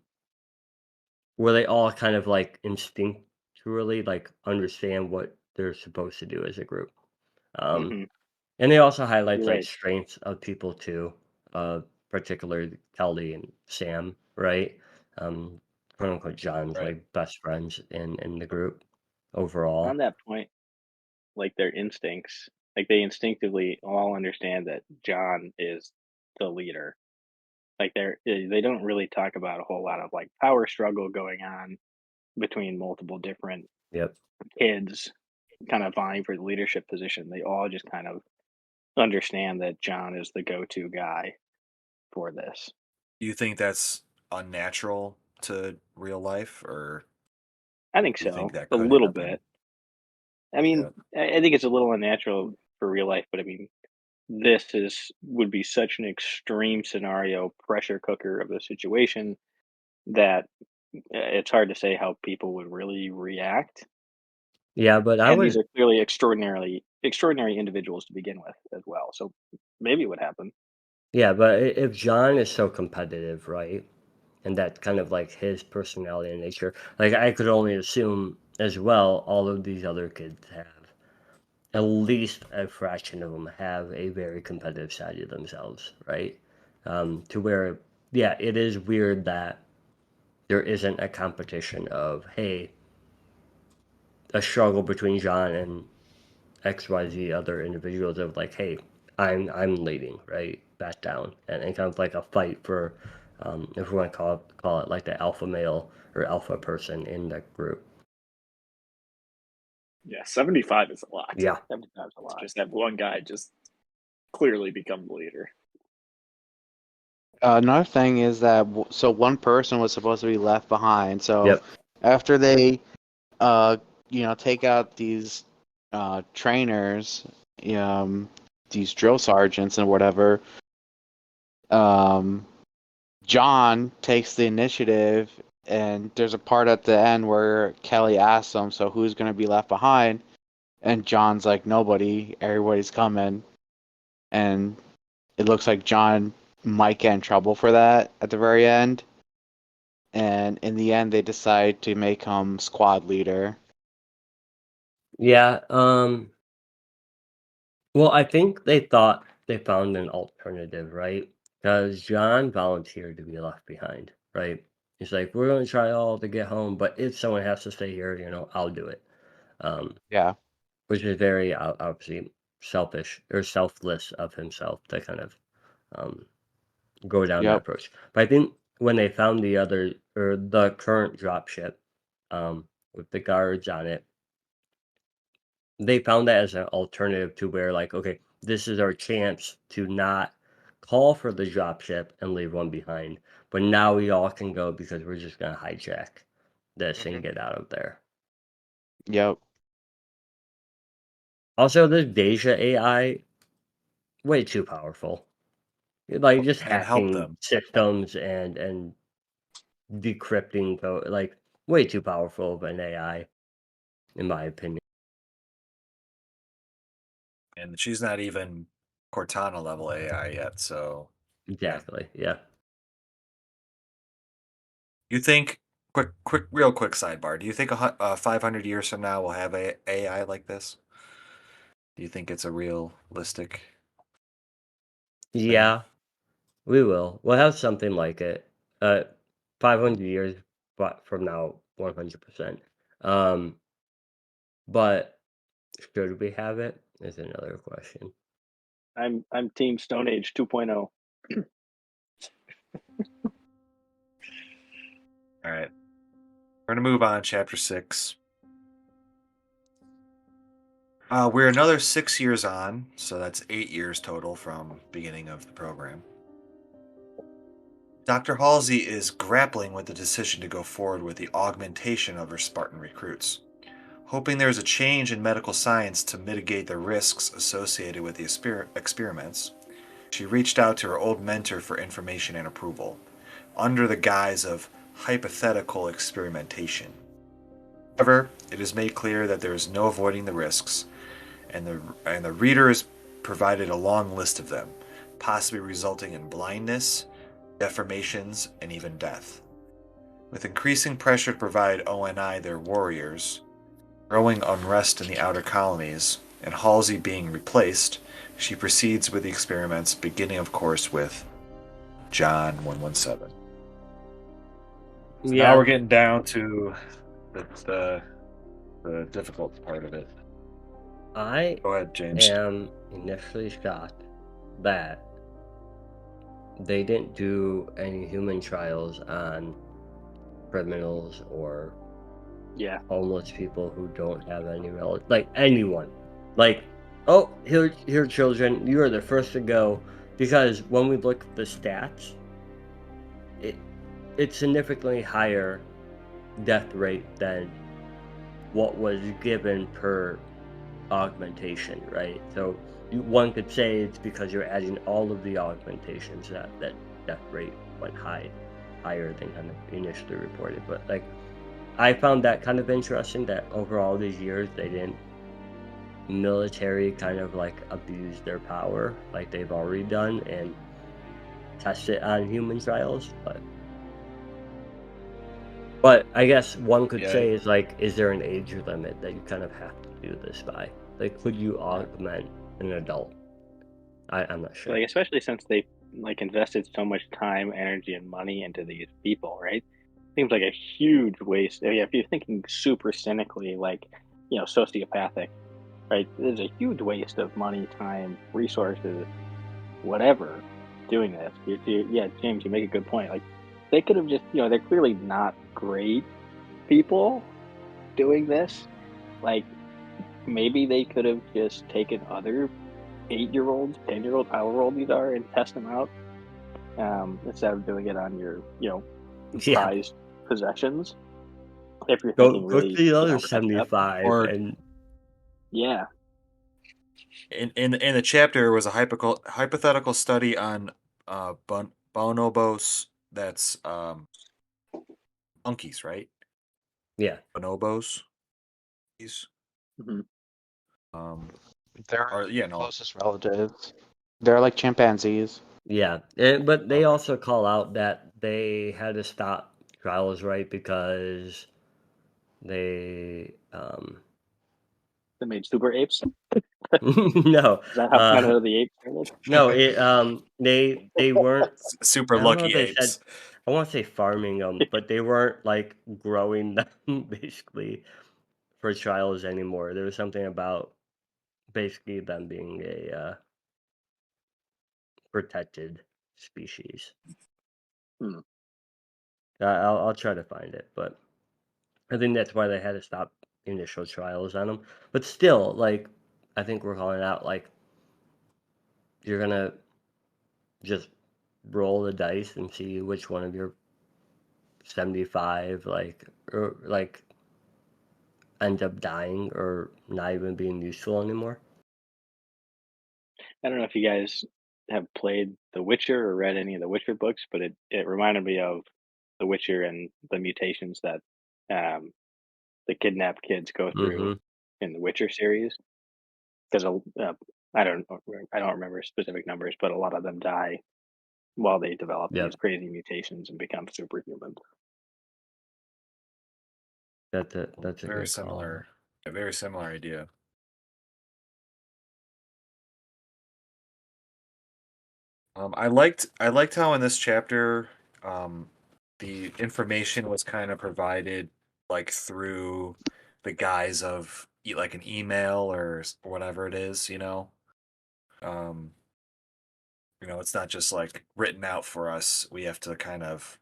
where they all kind of, like, instinctually, like, understand what they're supposed to do as a group. Um, Hmm. and it also highlights, You're like, right. strengths of people too, particularly Kelly and Sam, right? Quote unquote John's, Right. like, best friends in the group overall. On that point, like their instincts, like they instinctively all understand that John is the leader. Like they don't really talk about a whole lot of like power struggle going on between multiple different Yep. kids kind of vying for the leadership position. They all just kind of understand that John is the go-to guy for this. You think that's unnatural to real life, or I think do you think so, that a could little happen? bit. I mean, Yeah. I think it's a little unnatural for real life, but I mean, this is would be such an extreme scenario pressure cooker of the situation that it's hard to say how people would really react. Yeah, but I And these would are clearly extraordinary individuals to begin with as well. So maybe it would happen. yeah, but if John is so competitive, right? And that's kind of like his personality and nature. Like I could only assume as well all of these other kids have at least a fraction of them have a very competitive side of themselves, right? To where, yeah, it is weird that there isn't a competition of, hey, a struggle between John and XYZ other individuals of like, hey, I'm leading, right? Back down. And kind of like a fight for if we want to call it like the alpha male or alpha person in the group. Yeah, 75 is a lot. Yeah. 75 is a To lot. just have one guy just clearly become the leader. Another thing is that so one person was supposed to be left behind. So Yep. after they, uh, take out these trainers, these drill sergeants and whatever, um, John takes the initiative, and there's a part at the end where Kelly asks him, "So who's going to be left behind?" And John's like, "Nobody. Everybody's coming." And it looks like John might get in trouble for that at the very end. And in the end, they decide to make him squad leader. Yeah. Well, I think they thought they found an alternative, right? Because John volunteered to be left behind, right? He's like, we're going to try all to get home, but if someone has to stay here, I'll do it. Um, Yeah. which is very obviously selfish or selfless of himself to kind of um, go down that Yep. approach. But I think when they found the other or the current dropship with the guards on it, they found that as an alternative to where like, okay, this is our chance to not call for the dropship and leave one behind, but now we all can go because we're just gonna hijack this and get out of there. Yep. Also, this Deja AI, way too powerful. Like just And help hacking them. systems and decrypting code, like way too powerful of an AI, in my opinion. And she's not even Cortana level AI yet, so yeah. Exactly. Yeah. You think real quick sidebar. Do you think 500 years from now we'll have a AI like this? Do you think it's a realistic thing? Yeah, we will. We'll have something like it. 500 years but from now, 100%. Um, but should we have it is another question. I'm team Stone Age 2.0. All right. We're going to move on, chapter 6. We're another 6 years on, so that's 8 years total from beginning of the program. Dr. Halsey is grappling with the decision to go forward with the augmentation of her Spartan recruits. Hoping there is a change in medical science to mitigate the risks associated with the experiments, she reached out to her old mentor for information and approval, under the guise of hypothetical experimentation. However, it is made clear that there is no avoiding the risks, and the reader is provided a long list of them, possibly resulting in blindness, deformations, and even death. With increasing pressure to provide ONI their warriors, growing unrest in the outer colonies, and Halsey being replaced, she proceeds with the experiments, beginning, of course, with John 117. So now we're getting down to the difficult part of it. I Go ahead, James. am initially shocked that they didn't do any human trials on criminals or homeless people who don't have any relatives, like anyone. Like, oh, here, children, you are the first to go. Because when we look at the stats, it's significantly higher death rate than what was given per augmentation, right? So one could say it's because you're adding all of the augmentations that death rate went higher than kind of initially reported. But like, I found that kind of interesting that over all these years they didn't military kind of like abuse their power like they've already done and test it on human trials. But I guess one could say is like, is there an age limit that you kind of have to do this by? Like, could you augment an adult? I'm not sure. Like, especially since they like invested so much time, energy, and money into these people, right? Seems like a huge waste. I mean, if you're thinking super cynically, like, you know, sociopathic, right? There's a huge waste of money, time, resources, whatever, doing this. Yeah, James, you make a good point. Like, they could have just, you know, they're clearly not great people doing this. Like, maybe they could have just taken other 8-year-olds, 10-year-olds, however old these are, and test them out instead of doing it on your, you know, prized possessions. If you're thinking really, go to the other 75 and In the chapter was a hypothetical study on bonobos. That's monkeys, right? Yeah, bonobos. Mm-hmm. They're closest relatives. They're like chimpanzees. Yeah, but they also call out that they had to stop trials, right? Because they made super apes. No, Is that how Planet of the Apes started? no, they weren't super I don't know lucky if they apes. said, I want to say farming them, but they weren't like growing them basically for trials anymore. There was something about basically them being a protected species. I'll try to find it, but I think that's why they had to stop initial trials on them. But still, like, I think we're calling out, like, you're gonna just roll the dice and see which one of your 75, like, or like, end up dying or not even being useful anymore. I don't know if you guys have played The Witcher or read any of the Witcher books, but it reminded me of The Witcher and the mutations that the kidnapped kids go through in the Witcher series. Because I don't remember specific numbers, but a lot of them die while they develop these crazy mutations and become superhumans. That's a very similar, a very similar idea. I liked how in this chapter, the information was kind of provided like through the guise of like an email or whatever it is, you know. It's not just like written out for us. We have to kind of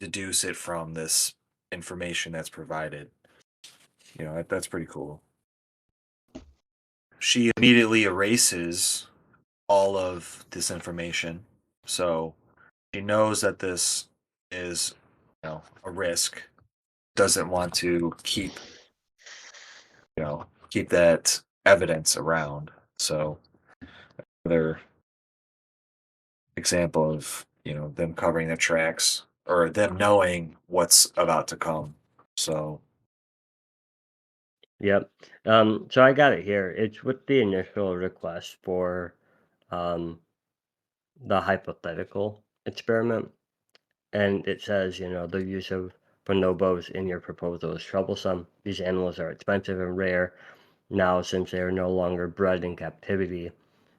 deduce it from this information that's provided. That's pretty cool. She immediately erases all of this information. So she knows that this is, a risk. Doesn't want to keep that evidence around. So another example of, them covering their tracks or them knowing what's about to come. So Yep. So I got it here. It's with the initial request for um, the hypothetical experiment. And it says, the use of bonobos in your proposal is troublesome. These animals are expensive and rare now since they are no longer bred in captivity.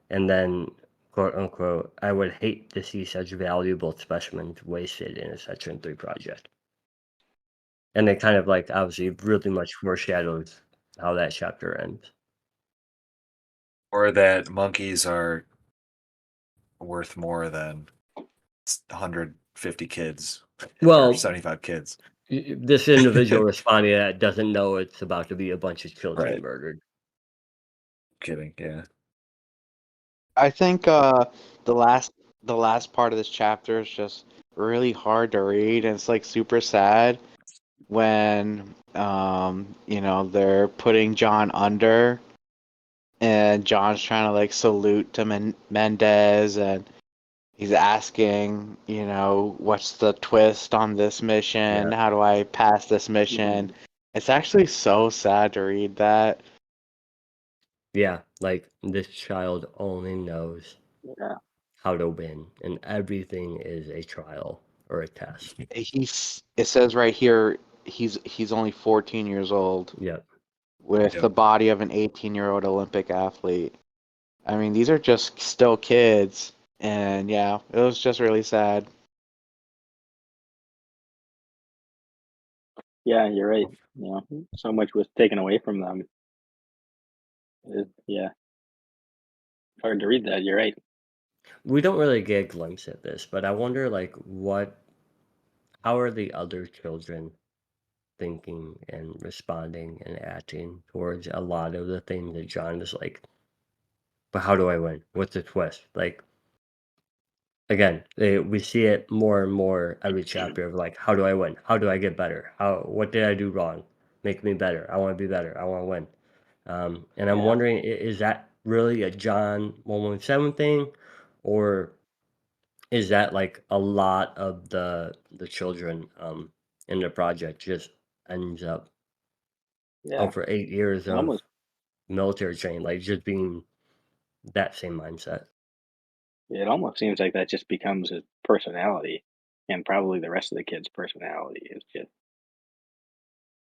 And then, quote unquote, I would hate to see such valuable specimens wasted in a Section 3 project. And it kind of like obviously really much foreshadows how that chapter ends. Or that monkeys are worth more than 150 kids or Well, 75 kids. this individual responding to that doesn't know it's about to be a bunch of children Right. murdered. Kidding, yeah. I think the last part of this chapter is just really hard to read, and it's like super sad when they're putting John under, and John's trying to like salute to Mendez, and he's asking, what's the twist on this mission? Yeah. How do I pass this mission? It's actually so sad to read that. Yeah, like this child only knows Yeah. how to win, and everything is a trial or a test. It says right here he's only 14 years old Yep. with Yep. the body of an 18-year-old Olympic athlete. I mean, these are just still kids, and yeah, it was just really sad. Yeah, you're right. So much was taken away from them. Yeah, hard to read that. You're right. We don't really get a glimpse at this, but I wonder, like, how are the other children thinking and responding and acting towards a lot of the things that John is like, but how do I win? What's the twist? Like, again, we see it more and more every chapter of like, how do I win? How do I get better? What did I do wrong? Make me better. I want to be better. I want to win. And I'm Yeah. wondering, is that really a John 117 thing, or is that like a lot of the children in the project just ends up Yeah. over 8 years It of almost military training, like just being that same mindset? seems like that just becomes his personality, and probably the rest of the kids' personality is just,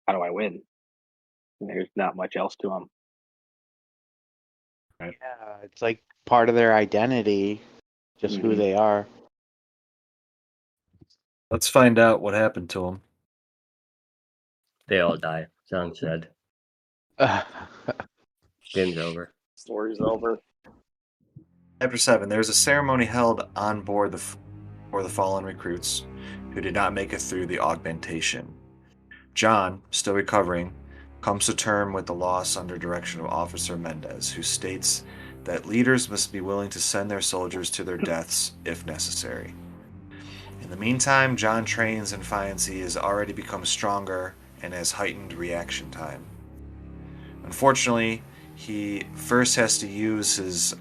how do I win? There's not much else to them. Right. Yeah, it's like part of their identity, just who they are. Let's find out what happened to him. They all die. John said, game's over. Story's over. Chapter 7. There is a ceremony held on board for the fallen recruits who did not make it through the augmentation. John, still recovering, comes to term with the loss under direction of Officer Mendez, who states that leaders must be willing to send their soldiers to their deaths if necessary. In the meantime, John trains in Fiancy has already become stronger and has heightened reaction time. Unfortunately, he first has to use his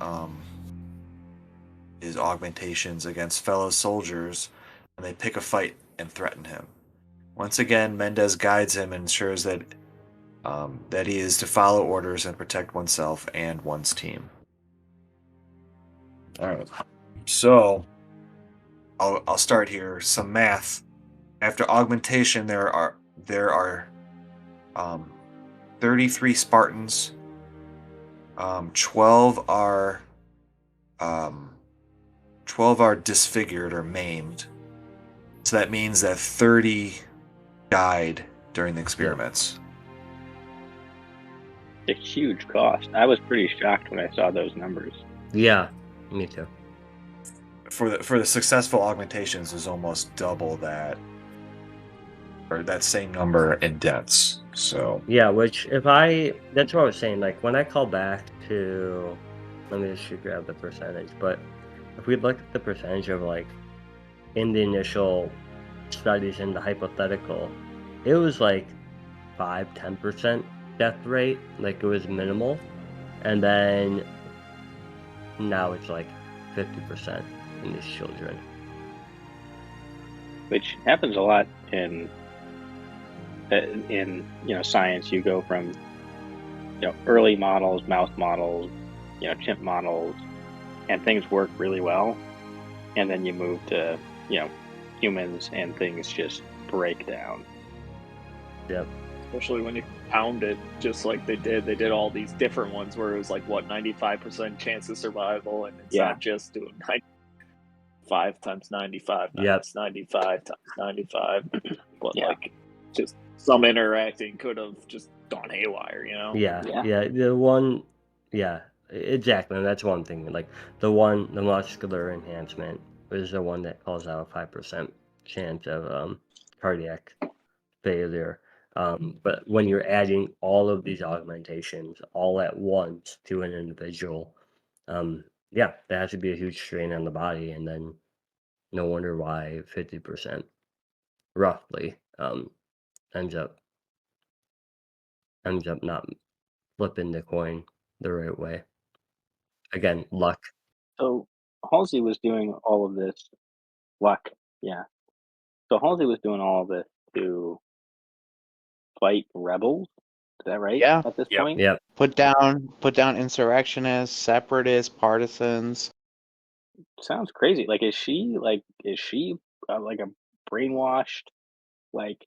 augmentations against fellow soldiers when they pick a fight and threaten him. Once again, Mendez guides him and ensures that he is to follow orders and protect oneself and one's team. All right, so I'll start here. Some math. After augmentation, there are 33 Spartans. 12 are 12 are disfigured or maimed. So that means that 30 died during the experiments. It's a huge cost. I was pretty shocked when I saw those numbers. Yeah, me too. For the successful augmentations is almost double that, or that same number in deaths. So Yeah, that's what I was saying. Like when I call back to, let me just grab the percentage. But if we look at the percentage of like in the initial studies in the hypothetical, it was like 5-10% death rate. Like it was minimal, and then now it's like 50% in these children. Which happens a lot in science. You go from early models, mouse models, chimp models, and things work really well. And then you move to, humans and things just break down. Yep. Especially when you pound it, just like they did all these different ones where it was like 95% chance of survival, and it's not just doing 95 times 95 minus 95 times 95, but like just some interacting could have just gone haywire, Yeah. The one, exactly. And that's one thing. Like the muscular enhancement is the one that calls out a 5% chance of cardiac failure. But when you're adding all of these augmentations all at once to an individual, that has to be a huge strain on the body, and then no wonder why 50% roughly ends up not flipping the coin the right way. Again, luck. So Halsey was doing all of this luck. Yeah. So Halsey was doing all of this to fight rebels. Is that right? Yeah. At this Yep. point? Yep. Put down insurrectionists, separatists, partisans. Sounds crazy. Like, is she like a brainwashed, like,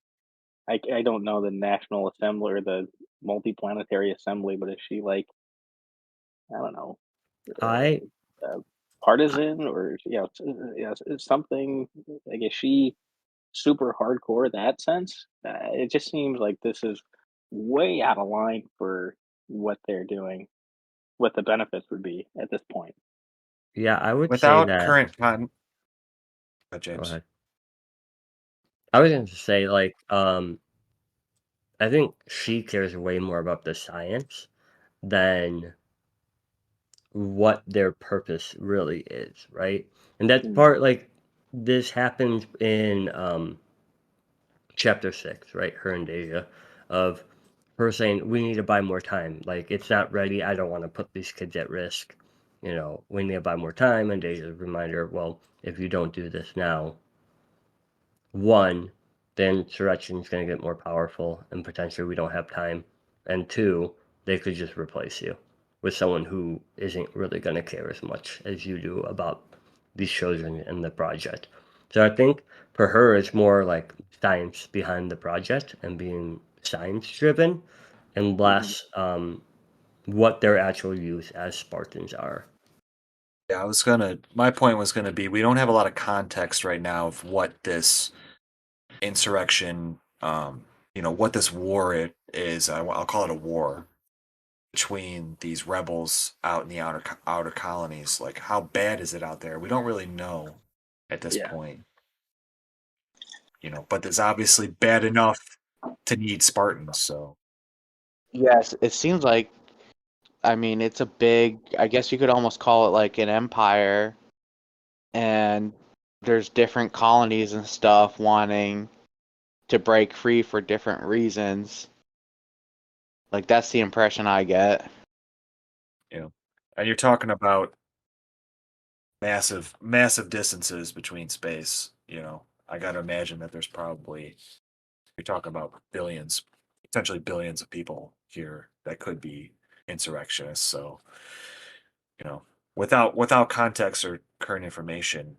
I don't know the National Assembly or the Multiplanetary Assembly, but is she like, I don't know, I partisan, or something? Like, is she super hardcore in that sense? It just seems like this is way out of line for what they're doing, what the benefits would be at this point. I would say Without that. current con Go James. ahead. I was going to say, like, I think she cares way more about the science than what their purpose really is, right? And that's part, like, this happens in chapter 6, right? Her and Deja, of her saying, we need to buy more time. Like, it's not ready. I don't want to put these kids at risk. We need to buy more time. And Deja's reminder, well, if you don't do this now, one, the insurrection is going to get more powerful and potentially we don't have time. And two, they could just replace you with someone who isn't really going to care as much as you do about these children and the project. So I think for her, it's more like science behind the project and being science driven and less what their actual use as Spartans are. Yeah, my point was gonna be we don't have a lot of context right now of what this insurrection, what this war is. I'll call it a war between these rebels out in the outer colonies. Like, how bad is it out there? We don't really know at this point. But it's obviously bad enough to need Spartans. So Yes, it seems like, I mean, it's a big, I guess you could almost call it like an empire, and there's different colonies and stuff wanting to break free for different reasons. Like, that's the impression I get. and you're talking about massive, massive distances between space. I got to imagine that there's probably you're talking about billions, potentially billions of people here that could be insurrectionists. So, without context or current information,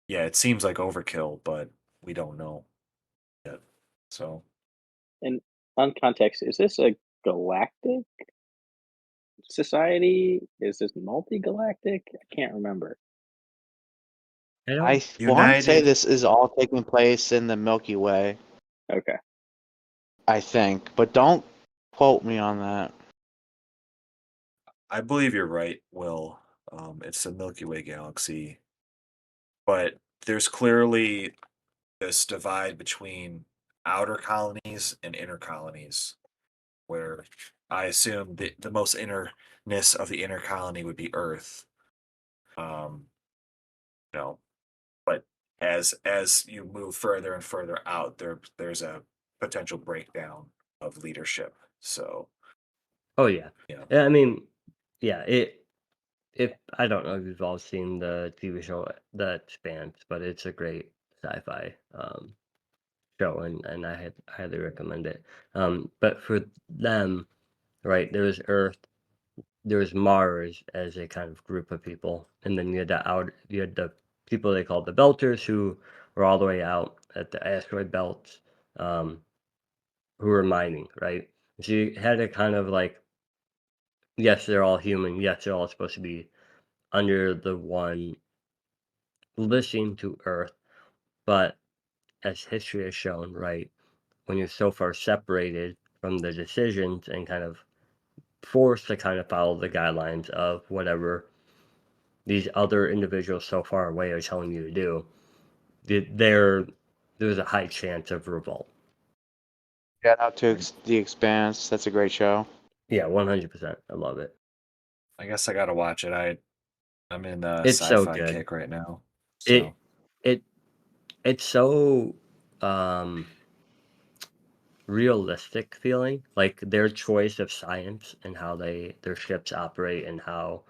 yeah, it seems like overkill, but we don't know yet. So, And on context, is this a galactic society? Is this multi-galactic? I can't remember. I want to say United, this is all taking place in the Milky Way, Okay. I think, but don't quote me on that. I believe you're right, Will. It's the Milky Way galaxy, but there's clearly this divide between outer colonies and inner colonies, where I assume the most innerness of the inner colony would be Earth. Um, you know, but as you move further and further out, there's a potential breakdown of leadership. So, Oh, yeah. yeah, I mean, yeah, if I don't know if you've all seen the TV show The Expanse, but it's a great sci-fi show, and I highly recommend it. But for them, right? There was Earth, there was Mars as a kind of group of people, and then you had the people they called the Belters, who were all the way out at the asteroid belts, who were mining, right? So you had a kind of like, yes, they're all human, yes, they're all supposed to be under the one listening to Earth, but as history has shown, right, when you're so far separated from the decisions and kind of forced to kind of follow the guidelines of whatever these other individuals so far away are telling you to do, there's a high chance of revolt. Shout out to The Expanse. That's a great show. Yeah, 100%. I love it. I guess I gotta watch it. I'm in a It's so sci-fi good. kick right now. It So it's so realistic feeling, like their choice of science and how their ships operate and how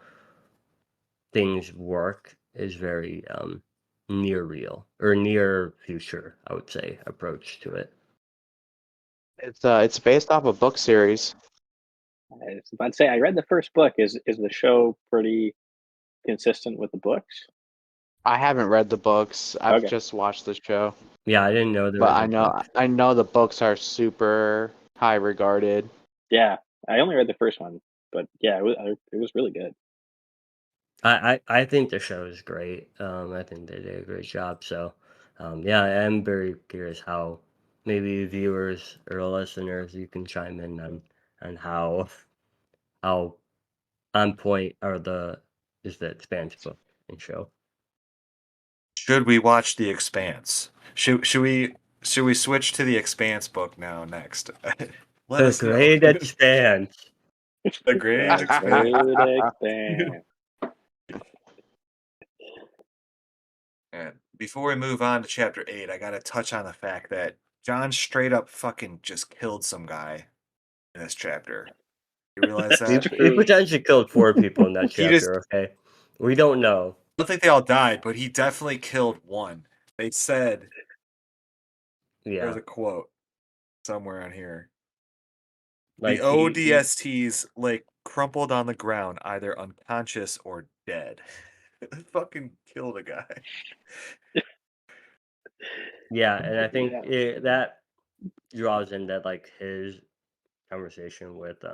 things work is very near real or near future, I would say, approach to it. It's based off a book series. I was about to say I read the first book. Is the show pretty consistent with the books? I haven't read the books. I've Okay. just watched the show. Yeah, I didn't know there But was I a know book. I know the books are super high regarded. Yeah, I only read the first one, but yeah, it was really good. I think the show is great. I think they did a great job. So, yeah, I am very curious how maybe viewers or listeners you can chime in on how on point are is the Expanse book and show. should we watch The Expanse? Should we switch to The Expanse book now next? Let The us know. Great Expanse. The Great The Expanse. Great Expanse. And before we move on to chapter 8, I gotta touch on the fact that John straight up fucking just killed some guy in this chapter. You realize He, that? he potentially killed 4 people in that He just, chapter. Okay, we don't know. I don't think they all died, but he definitely killed one. They said, there's Yeah, a quote somewhere on here. The like ODSTs lay crumpled on the ground, either unconscious or dead. Fucking killed a guy. yeah, and I think Yeah. that draws into like his conversation with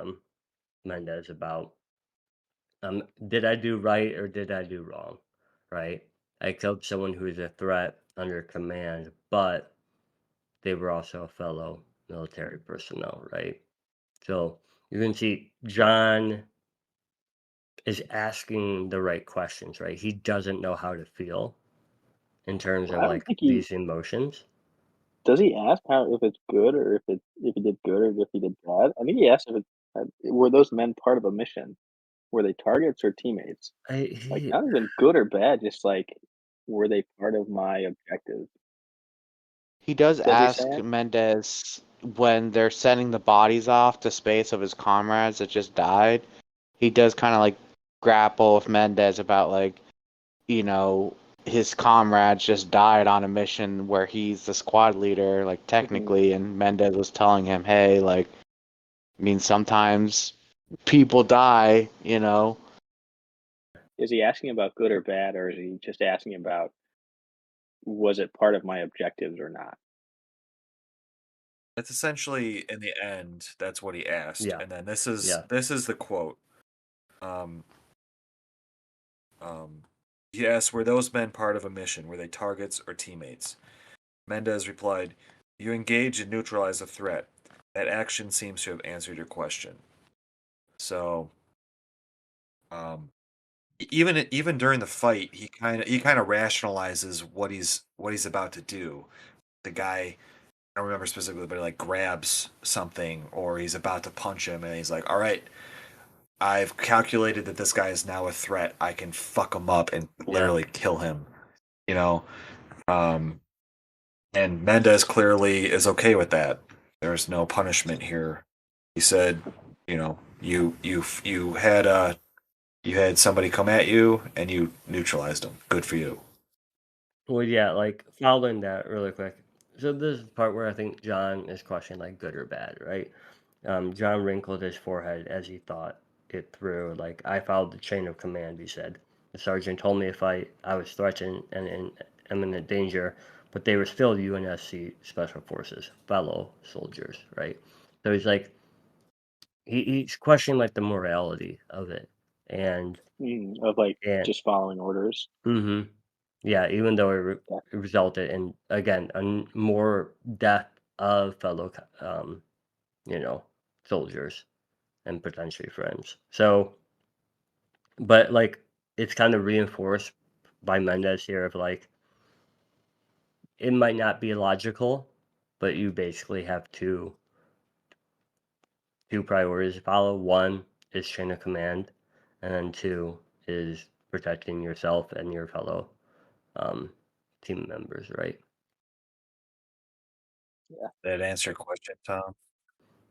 Mendez about did I do right or did I do wrong? Right? I killed someone who is a threat under command, but they were also a fellow military personnel, right? So you can see John is asking the right questions, right? He doesn't know how to feel in terms Well, of I don't like think these emotions. does he ask how if it's good or if he did good or if he did bad. I think he asked if were those men part of a mission? Were they targets or teammates? Like He not even good or bad, just like were they part of my objective? He does Does he say ask it? Mendez when they're sending the bodies off to space of his comrades that just died. He does kind of like grapple with Mendez about like, you know, his comrades just died on a mission where he's the squad leader, like Mhm. technically, and Mendez was telling him, hey, like, I mean, sometimes people die, you know. Is he asking about good or bad, or is he just asking about was it part of my objectives or not? That's essentially in the end, that's what he asked. yeah, And then this is yeah. this is the quote. Um um he asked, were those men part of a mission? Were they targets or teammates? Mendez replied, you engage and neutralize a threat. That action seems to have answered your question. So um even during the fight, he kind of rationalizes what he's about to do. The guy, I don't remember specifically, but he like grabs something or he's about to punch him, and he's like, "All right, I've calculated that this guy is now a threat. I can fuck him up and Yeah. literally kill him." You know, um, and Mendez clearly is okay with that. There's no punishment here. He said, you know, you had somebody come at you and you neutralized them. Good for you. Well, yeah, like following that really quick. So this is the part where I think John is questioning like good or bad, right? John wrinkled his forehead as he thought it through. Like, I followed the chain of command, he said. The sergeant told me if I was threatened and in imminent danger, but they were still UNSC Special Forces, fellow soldiers, right? So he's like, he's questioning like the morality of it, and Of like and just following orders. yeah, even though it Yeah. resulted in again more death of fellow soldiers and potentially friends. So, but like it's kind of reinforced by Mendez here of like it might not be logical, but you basically have two priorities to follow. One is chain of command, and then two is protecting yourself and your fellow team members, right? Yeah. That answer your question, Tom?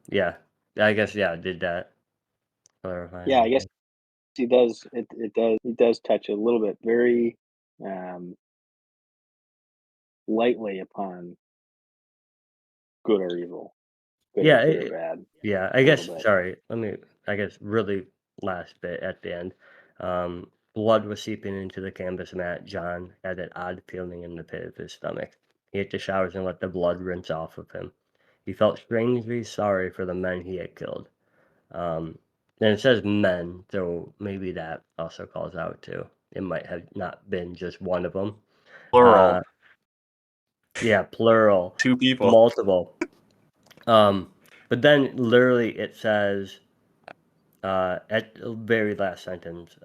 Yeah, I guess. Yeah, did that clarify? Yeah, I guess he does. It does touch a little bit, very lightly upon good or evil, good Yeah, or bad. yeah. I a guess. little bit. Sorry. I guess really last bit at the end. Blood was seeping into the canvas mat. John had an odd feeling in the pit of his stomach. He hit the showers and let the blood rinse off of him. He felt strangely sorry for the men he had killed. And it says men, so maybe that also calls out too. It might have not been just one of them. Plural. Yeah, plural. 2 people. Multiple. But then literally it says at the very last sentence,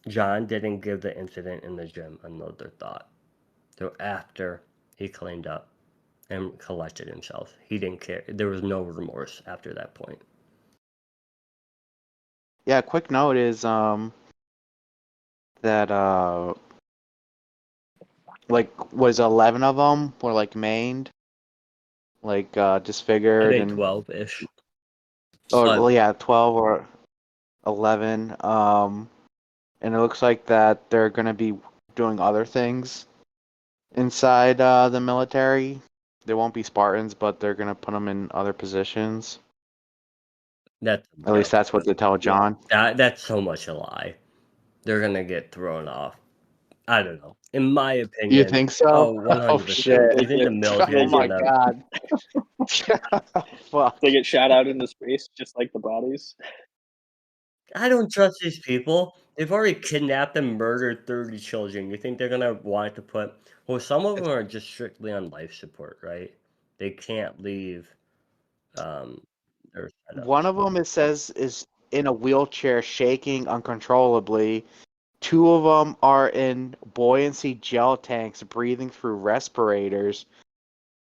John didn't give the incident in the gym another thought. So after he cleaned up and collected himself, he didn't care. There was no remorse after that point. Yeah, quick note is that like was 11 of them were like maimed, like I disfigured think and 12-ish. well, yeah, 12 or 11. And it looks like that they're gonna be doing other things inside the military. They won't be Spartans, but they're gonna put them in other positions. That's At least that's what they tell John. that's so much a lie. They're gonna get thrown off. I don't know. In my opinion, You think so? Oh, Oh 100%. shit! You think the military Oh is my gonna? god! Fuck. They get shot out into space just like the bodies. I don't trust these people. They've already kidnapped and murdered 30 children. You think they're gonna want to put? Well, some of them are just strictly on life support, right? They can't leave their One setups. of them, it says, is in a wheelchair, shaking uncontrollably. Two of them are in buoyancy gel tanks, breathing through respirators,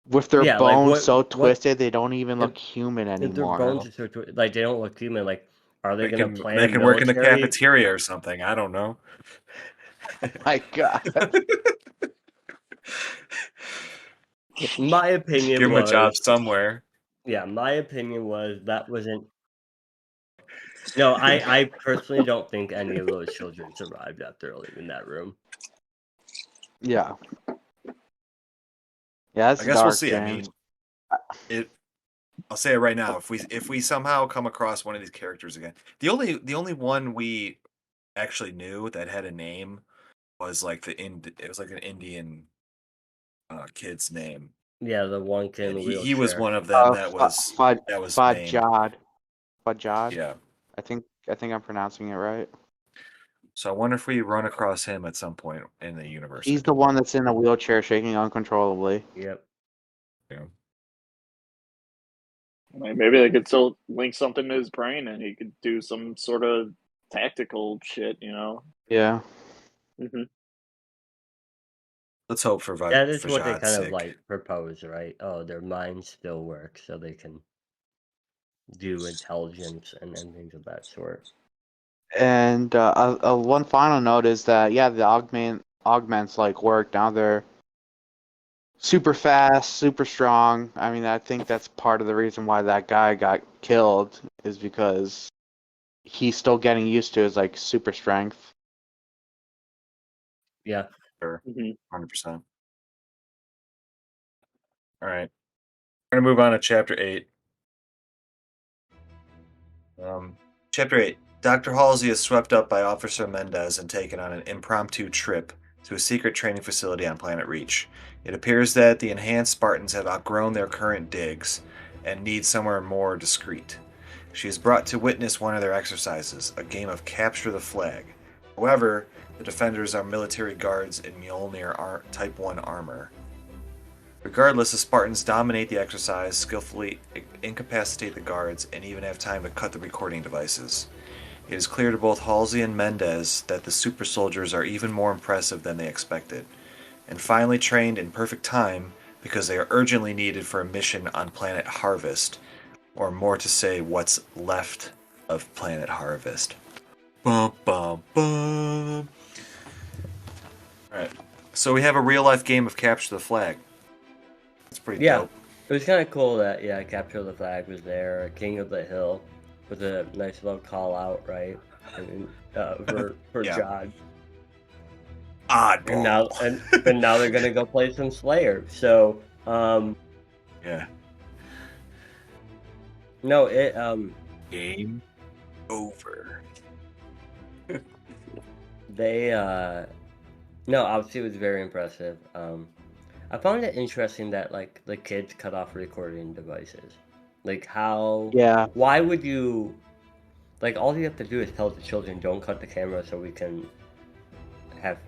with their Yeah, like bones so what twisted they don't even if, look human if their anymore. bones are so like they don't look human? Like, are they gonna plan They a can work in the military? cafeteria or something. I don't know. My god. My opinion Give them a job was, somewhere. yeah, my opinion was that wasn't. No, I personally don't think any of those children survived after leaving that room. Yeah. Yeah, that's I guess we'll dark, see. James. I mean, I'll say it right now. If we somehow come across one of these characters again, the only one we actually knew that had a name was like it was like an Indian kid's name, Yeah, the one kid in and the he was wheelchair. one of them that was named. Fajad. Fajad. Yeah. I think I'm pronouncing it right. So I wonder if we run across him at some point in the universe. He's the one that's in a wheelchair, shaking uncontrollably. Yep. Yeah. Maybe they could still link something to his brain, and he could do some sort of tactical shit. Yeah. Mm-hmm. Let's hope for That is what they Vajad's kind of sake. like propose, right? Oh, their minds still work, so they can do intelligence and things of that sort. And one final note is that yeah, the augments like work now. They're super fast, super strong. I mean, I think that's part of the reason why that guy got killed is because he's still getting used to his like super strength. Yeah. Sure. Mm-hmm. 100%. All right. We're going to move on to chapter 8. Chapter 8. Dr. Halsey is swept up by Officer Mendez and taken on an impromptu trip to a secret training facility on Planet Reach. It appears that the enhanced Spartans have outgrown their current digs and need somewhere more discreet. She is brought to witness one of their exercises, a game of capture the flag. However, the defenders are military guards in Mjolnir Type 1 armor. Regardless, the Spartans dominate the exercise, skillfully incapacitate the guards, and even have time to cut the recording devices. It is clear to both Halsey and Mendez that the super soldiers are even more impressive than they expected, and finally trained in perfect time because they are urgently needed for a mission on Planet Harvest, or more to say, what's left of Planet Harvest. Bum, bum, bum. Alright, so we have a real-life game of Capture the Flag. It's pretty dope. It was kind of cool that, Capture the Flag was there. King of the Hill was a nice little call out, right? And for Yeah. John. Oddball. And now they're gonna go play some Slayer. So yeah. No, it game over. They no, obviously it was very impressive. I found it interesting that like the kids cut off recording devices. Like how Yeah. Why would you like all you have to do is tell the children don't cut the camera so we can have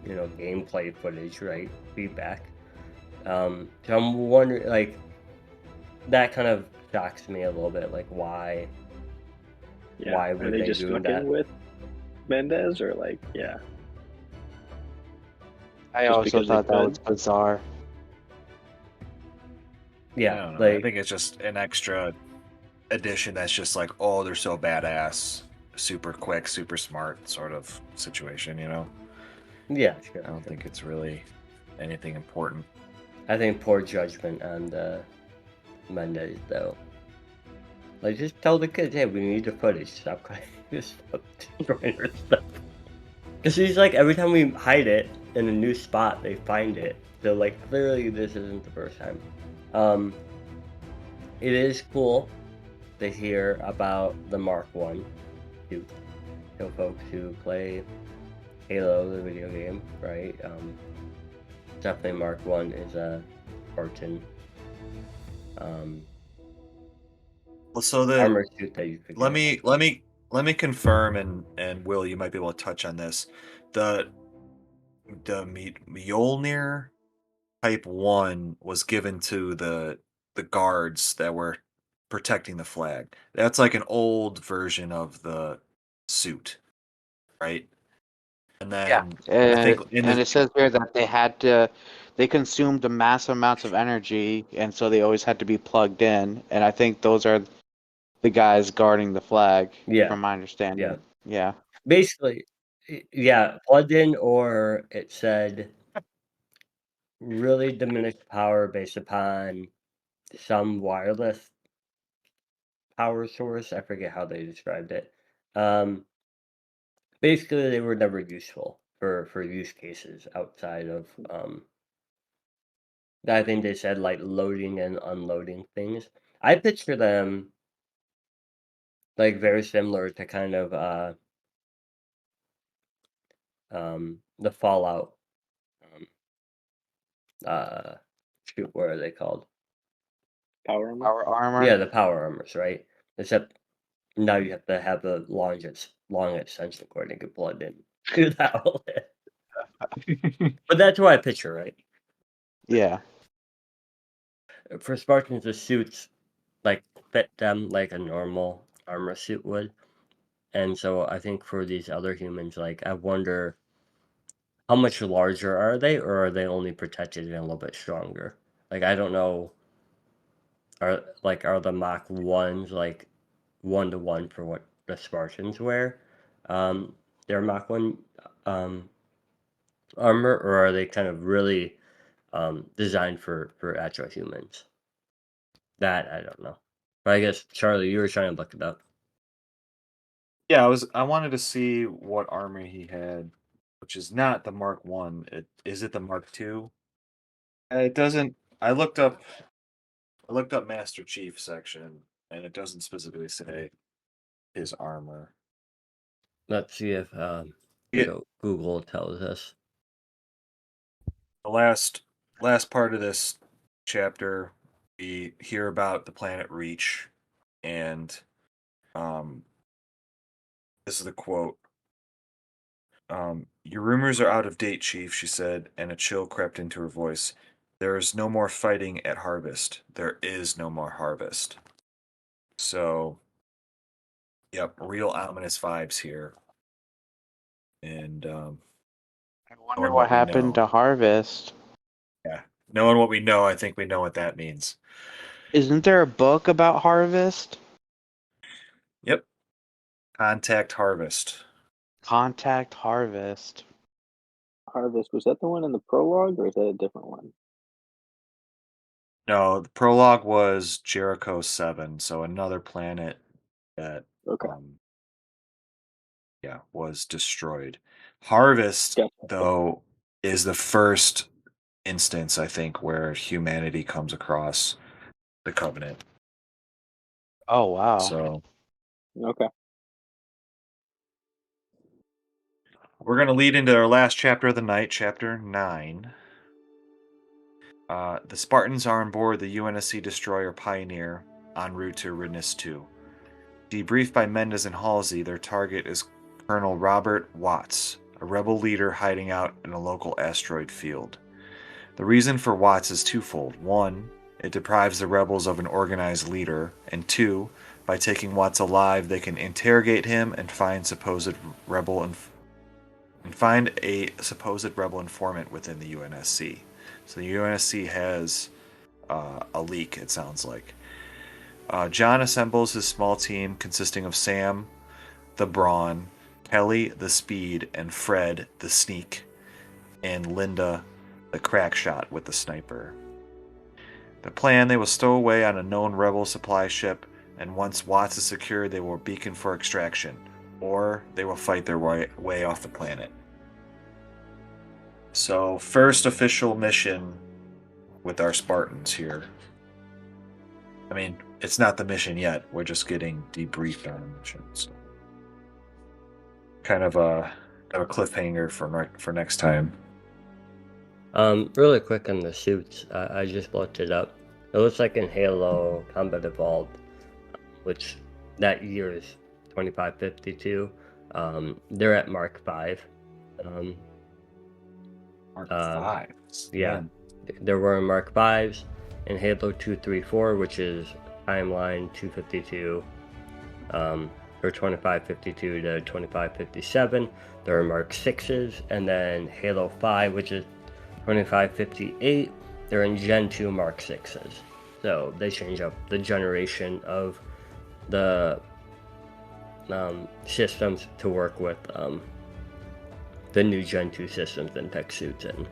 gameplay footage, right? Feedback. So I'm wondering like that kind of shocks me a little bit, like why Are would they they just do fucking that? with Mendez or like I Just also because they thought that could? was bizarre. I don't know. I think it's just an extra addition that's just like, oh, they're so badass, super quick, super smart sort of situation, you know? Yeah, sure. I don't think it's really anything important. I think poor judgment on Mendez though. Like just tell the kids, hey, we need the footage. Stop destroying her stuff. Because he's like every time we hide it in a new spot, they find it. So like clearly this isn't the first time. It is cool to hear about the Mark 1 to folks who play Halo, the video game, right? Definitely Mark 1 is a Spartan Well, so the armor suit that you could let get. me confirm, and Will, you might be able to touch on this. The Mjolnir Type 1 was given to the guards that were protecting the flag. That's like an old version of the suit, right? And Yeah. then I think And it says here that they consumed a massive amounts of energy, and so they always had to be plugged in. And I think those are the guys guarding the flag, from my understanding. Yeah. Basically, plugged in, or it said really diminished power based upon some wireless power source. I forget how they described it. Basically, they were never useful for use cases outside of I think they said like loading and unloading things. I picture them like very similar to kind of the Fallout shoot, what are they called? Power armor? Our armor. Yeah, the power armors, right? Except now you have to have a long extension cord and get plugged in to that outlet. But that's what I picture, right? Yeah. For Spartans, the suits like fit them like a normal armor suit would. And so I think for these other humans, like I wonder how much larger are they, or are they only protected and a little bit stronger? Like I don't know. Are the Mach 1s like 1-to-1 for what the Spartans wear? Their Mach 1 armor, or are they kind of really designed for actual humans? That I don't know. But I guess Charlie, you were trying to look it up. Yeah, I wanted to see what armor he had, which is not the Mark 1. Is it the Mark 2? It doesn't. I looked up Master Chief section, and it doesn't specifically say. his armor. Let's see if Google tells us. The last part of this chapter, we hear about the planet Reach, and this is the quote. Your rumors are out of date, Chief, she said, and a chill crept into her voice. There is no more fighting at Harvest. There is no more Harvest. So, yep, real ominous vibes here. And I wonder knowing what we happened know, to Harvest. yeah, knowing what we know, I think we know what that means. Isn't there a book about Harvest? Yep, Contact Harvest. Contact Harvest. Harvest, was that the one in the prologue, or is that a different one? No, the prologue was Jericho 7, so another planet that Okay. was destroyed. Harvest, Gotcha. though, is the first instance, I think, where humanity comes across the Covenant. Oh, wow. So Okay. we're going to lead into our last chapter of the night, chapter 9. The Spartans are on board the UNSC destroyer Pioneer en route to Aridus 2. Debriefed by Mendes and Halsey, their target is Colonel Robert Watts, a rebel leader hiding out in a local asteroid field. The reason for Watts is twofold. One, it deprives the rebels of an organized leader, and two, by taking Watts alive, they can interrogate him and find a supposed rebel informant within the UNSC. So the UNSC has a leak, it sounds like. John assembles his small team consisting of Sam, the Brawn, Kelly, the Speed, and Fred, the Sneak, and Linda, the crack shot with the sniper. The plan, they will stow away on a known rebel supply ship, and once Watts is secured, they will beacon for extraction, or they will fight their way off the planet. So, first official mission with our Spartans here. I mean, it's not the mission yet. We're just getting debriefed on the mission. So. Kind of a cliffhanger for next time. Really quick on the suits. I just looked it up. It looks like in Halo Combat Evolved, which that year is 2552. They're at Mark 5. Mark 5. Yeah. Man. There were Mark 5s in Halo 234, which is timeline 252, or 2552 to 2557. There are Mark 6s, and then Halo 5, which is 2558. They're in Gen 2 Mark 6s. So they change up the generation of the systems to work with the new Gen 2 systems and tech suits and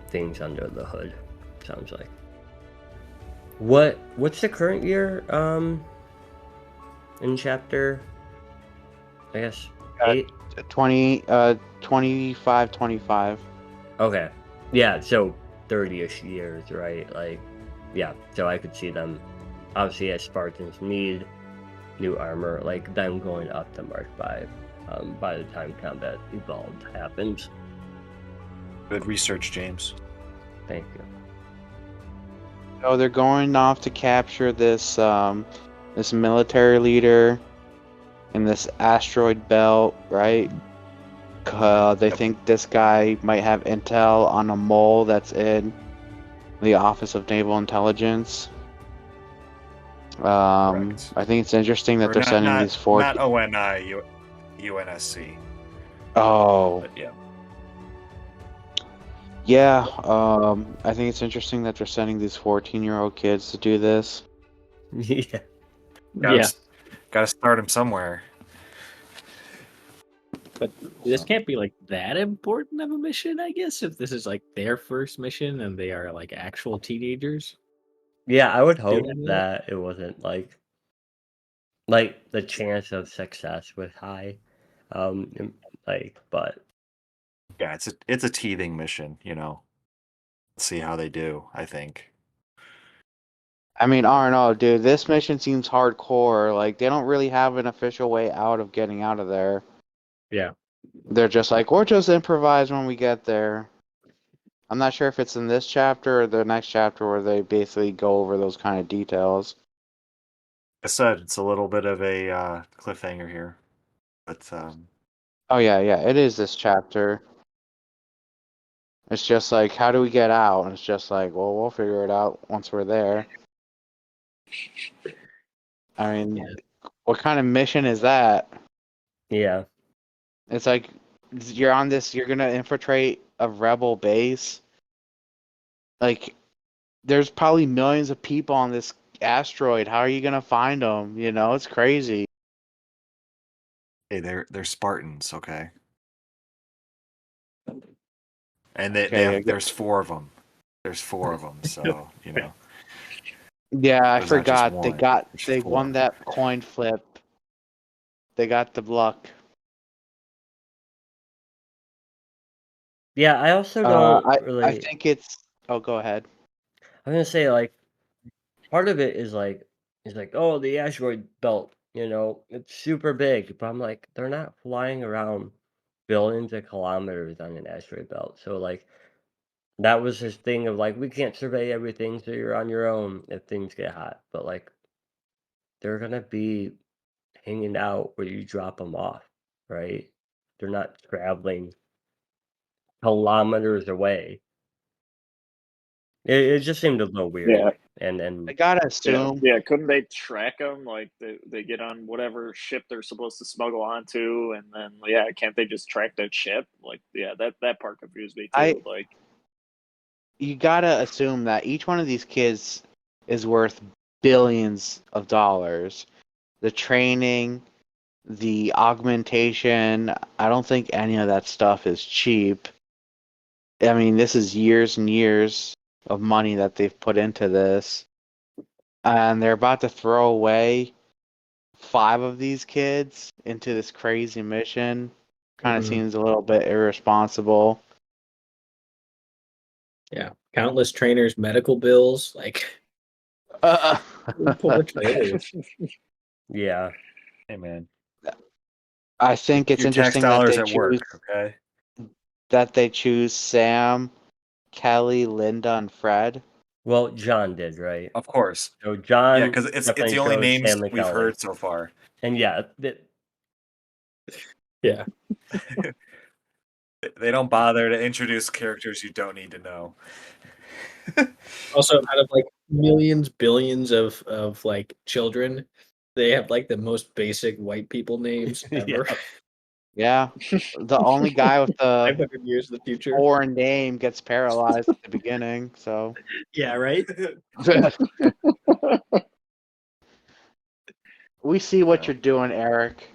things under the hood, sounds like. What's the current year in chapter, I guess, 8? 25, 25. Okay. Yeah, so 30-ish years, right? Like, yeah, so I could see them, obviously, as Spartans need new armor, like them going up to Mark 5 by the time Combat Evolved happens. Good research, James. Thank you. So they're going off to capture this this military leader in this asteroid belt, right? They think this guy might have intel on a mole that's in the Office of Naval Intelligence. Correct. I think it's interesting that they're sending these four. Not ONI, UNSC. Oh. But yeah. Yeah, I think it's interesting that they're sending these 14-year-old kids to do this. Yeah. Gotta start them somewhere. But this can't be like that important of a mission, I guess, if this is like their first mission and they are like actual teenagers. Yeah, I would hope Doing that it wasn't like the chance of success was high. But Yeah, it's a teething mission, you know. See how they do, I think. I mean, I don't know, dude. This mission seems hardcore. Like, they don't really have an official way out of getting out of there. Yeah. They're just like, we'll just improvise when we get there. I'm not sure if it's in this chapter or the next chapter where they basically go over those kind of details. I said it's a little bit of a cliffhanger here, but Oh, yeah, it is this chapter. It's just like, how do we get out? And it's just like, well, we'll figure it out once we're there. I mean, what kind of mission is that? Yeah. It's like, you're gonna infiltrate a rebel base. Like, there's probably millions of people on this asteroid. How are you gonna find them? You know, it's crazy. hey, they're Spartans, okay? And Okay, there's four of them. There's four of them, so you know. yeah, I There's not just forgot. one. There's They four. won that coin flip. They got the luck. Yeah, I also don't I really. think it's. Oh, go ahead. I'm gonna say like part of it is like oh the asteroid belt, it's super big, but I'm like they're not flying around billions of kilometers on an asteroid belt, so like that was his thing of like we can't survey everything, so you're on your own if things get hot, but like they're gonna be hanging out where you drop them off, right? They're not traveling kilometers away. It just seemed a little weird. Yeah. I And gotta Yeah, assume. yeah. Couldn't they track them? Like they get on whatever ship they're supposed to smuggle onto, and then yeah, can't they just track that ship? Like yeah, that part confused me I too. Like You gotta assume that each one of these kids is worth billions of dollars. The training, the augmentation, I don't think any of that stuff is cheap. I mean, this is years and years of money that they've put into this. And they're about to throw away 5 of these kids into this crazy mission. Kind of Mhm. seems a little bit irresponsible. Yeah. Countless trainers' medical bills. Like, Uh, poor trainers. yeah, Hey man, I think it's your tax interesting that dollars at work, okay? they choose Sam, Kelly, Linda, and Fred. well, John did, right? Of course. So Yeah, John because it's definitely the only chose names Sam and we've Kelly. heard so far. And yeah, Yeah. They don't bother to introduce characters you don't need to know. Also, out of like millions, billions of like children, they have like the most basic white people names ever. Yeah, the only guy with the 500 years in the future. foreign name gets paralyzed at the beginning. So Yeah, right? we see what Yeah. you're doing, Eric.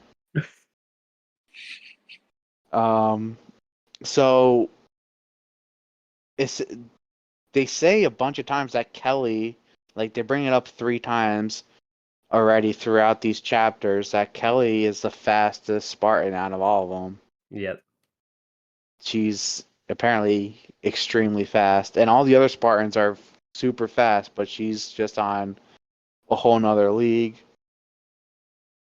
So it's they say a bunch of times that Kelly, like they bring it up 3 times already throughout these chapters, that Kelly is the fastest Spartan out of all of them. yep. She's apparently extremely fast, and all the other Spartans are super fast, but she's just on a whole nother league.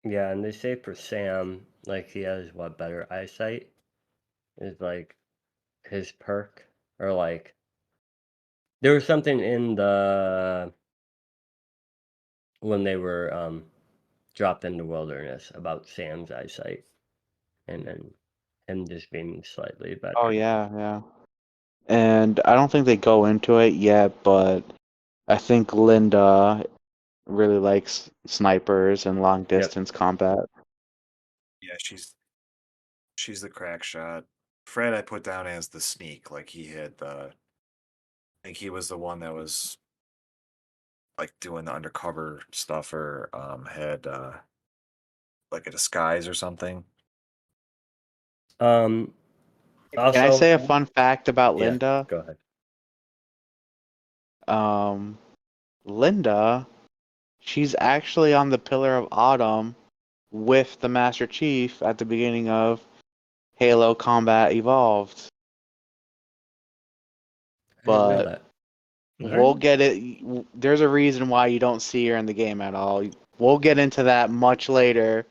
Yeah, and they say for Sam, like he has what better eyesight is like his perk, or like there was something in the when they were dropped in the wilderness about Sam's eyesight, and then him just being slightly better. Oh yeah. And I don't think they go into it yet, but I think Linda really likes snipers and long distance combat. Yeah, she's the crack shot. Fred I put down as the sneak, like he had I think he was the one that was like doing the undercover stuff or had like a disguise or something. Also, Can I say a fun fact about yeah, Linda? go ahead. Linda, she's actually on the Pillar of Autumn with the Master Chief at the beginning of Halo Combat Evolved. I didn't know But that. We'll get it. There's a reason why you don't see her in the game at all. We'll get into that much later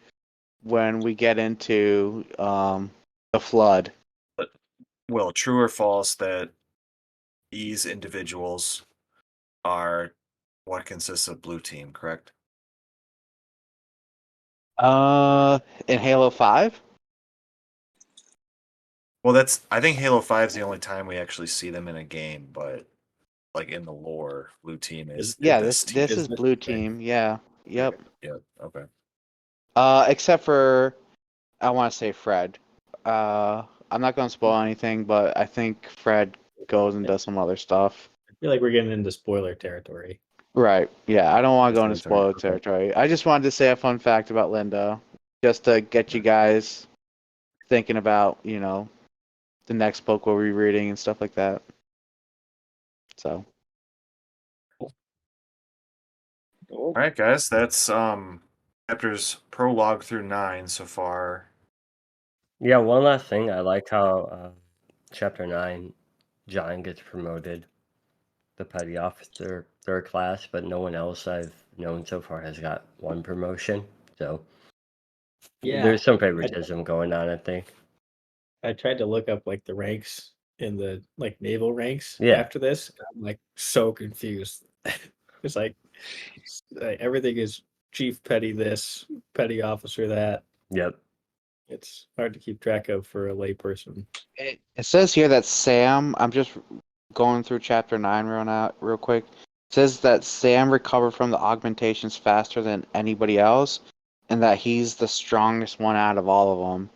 when we get into the flood. Will, true or false that these individuals are what consists of Blue Team, correct? In Halo 5? Well, I think Halo 5 is the only time we actually see them in a game, but like in the lore, Blue Team is Yeah, this this team. is Blue Team. Yeah. Yep. Yeah, okay. Except for I want to say Fred. I'm not going to spoil anything, but I think Fred goes and does some other stuff. I feel like we're getting into spoiler territory. Right. Yeah, I don't want to go into spoiler Okay. territory. I just wanted to say a fun fact about Linda, just to get you guys thinking about, the next book we'll be reading and stuff like that. So. All right, guys, that's chapters prologue through 9 so far. Yeah, one last thing. I like how chapter 9, John gets promoted, the petty officer, 3rd class, but no one else I've known so far has got one promotion. So there's some favoritism going on, I think. I tried to look up like the ranks in the like naval ranks Yeah. after this. I'm like so confused. It's like everything is chief petty this, petty officer that. Yep. It's hard to keep track of for a layperson. It says here that Sam, I'm just going through chapter 9 real quick. It says that Sam recovered from the augmentations faster than anybody else, and that he's the strongest one out of all of them.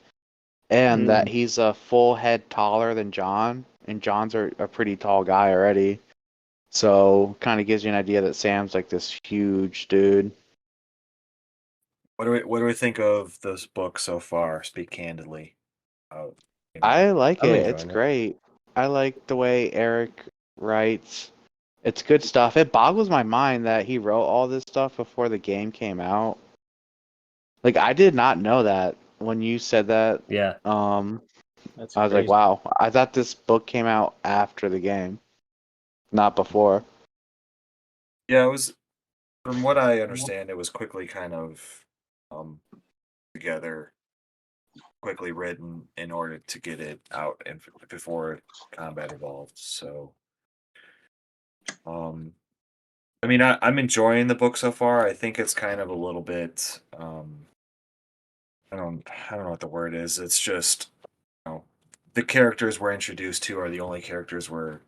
And that he's a full head taller than John, and John's a pretty tall guy already. So kind of gives you an idea that Sam's like this huge dude. What do we think of this book so far? Speak candidly. I like I'm it. enjoying It's it. great. I like the way Eric writes. It's good stuff. It boggles my mind that he wrote all this stuff before the game came out. Like, I did not know that when you said that. Yeah. That's I was like, crazy. wow. I thought this book came out after the game, not before. Yeah, it was. From what I understand, it was quickly kind of together, quickly written in order to get it out and before combat evolved. So, I mean, I'm enjoying the book so far. I think it's kind of a little bit. I don't know what the word is. It's just, the characters we're introduced to are the only characters we're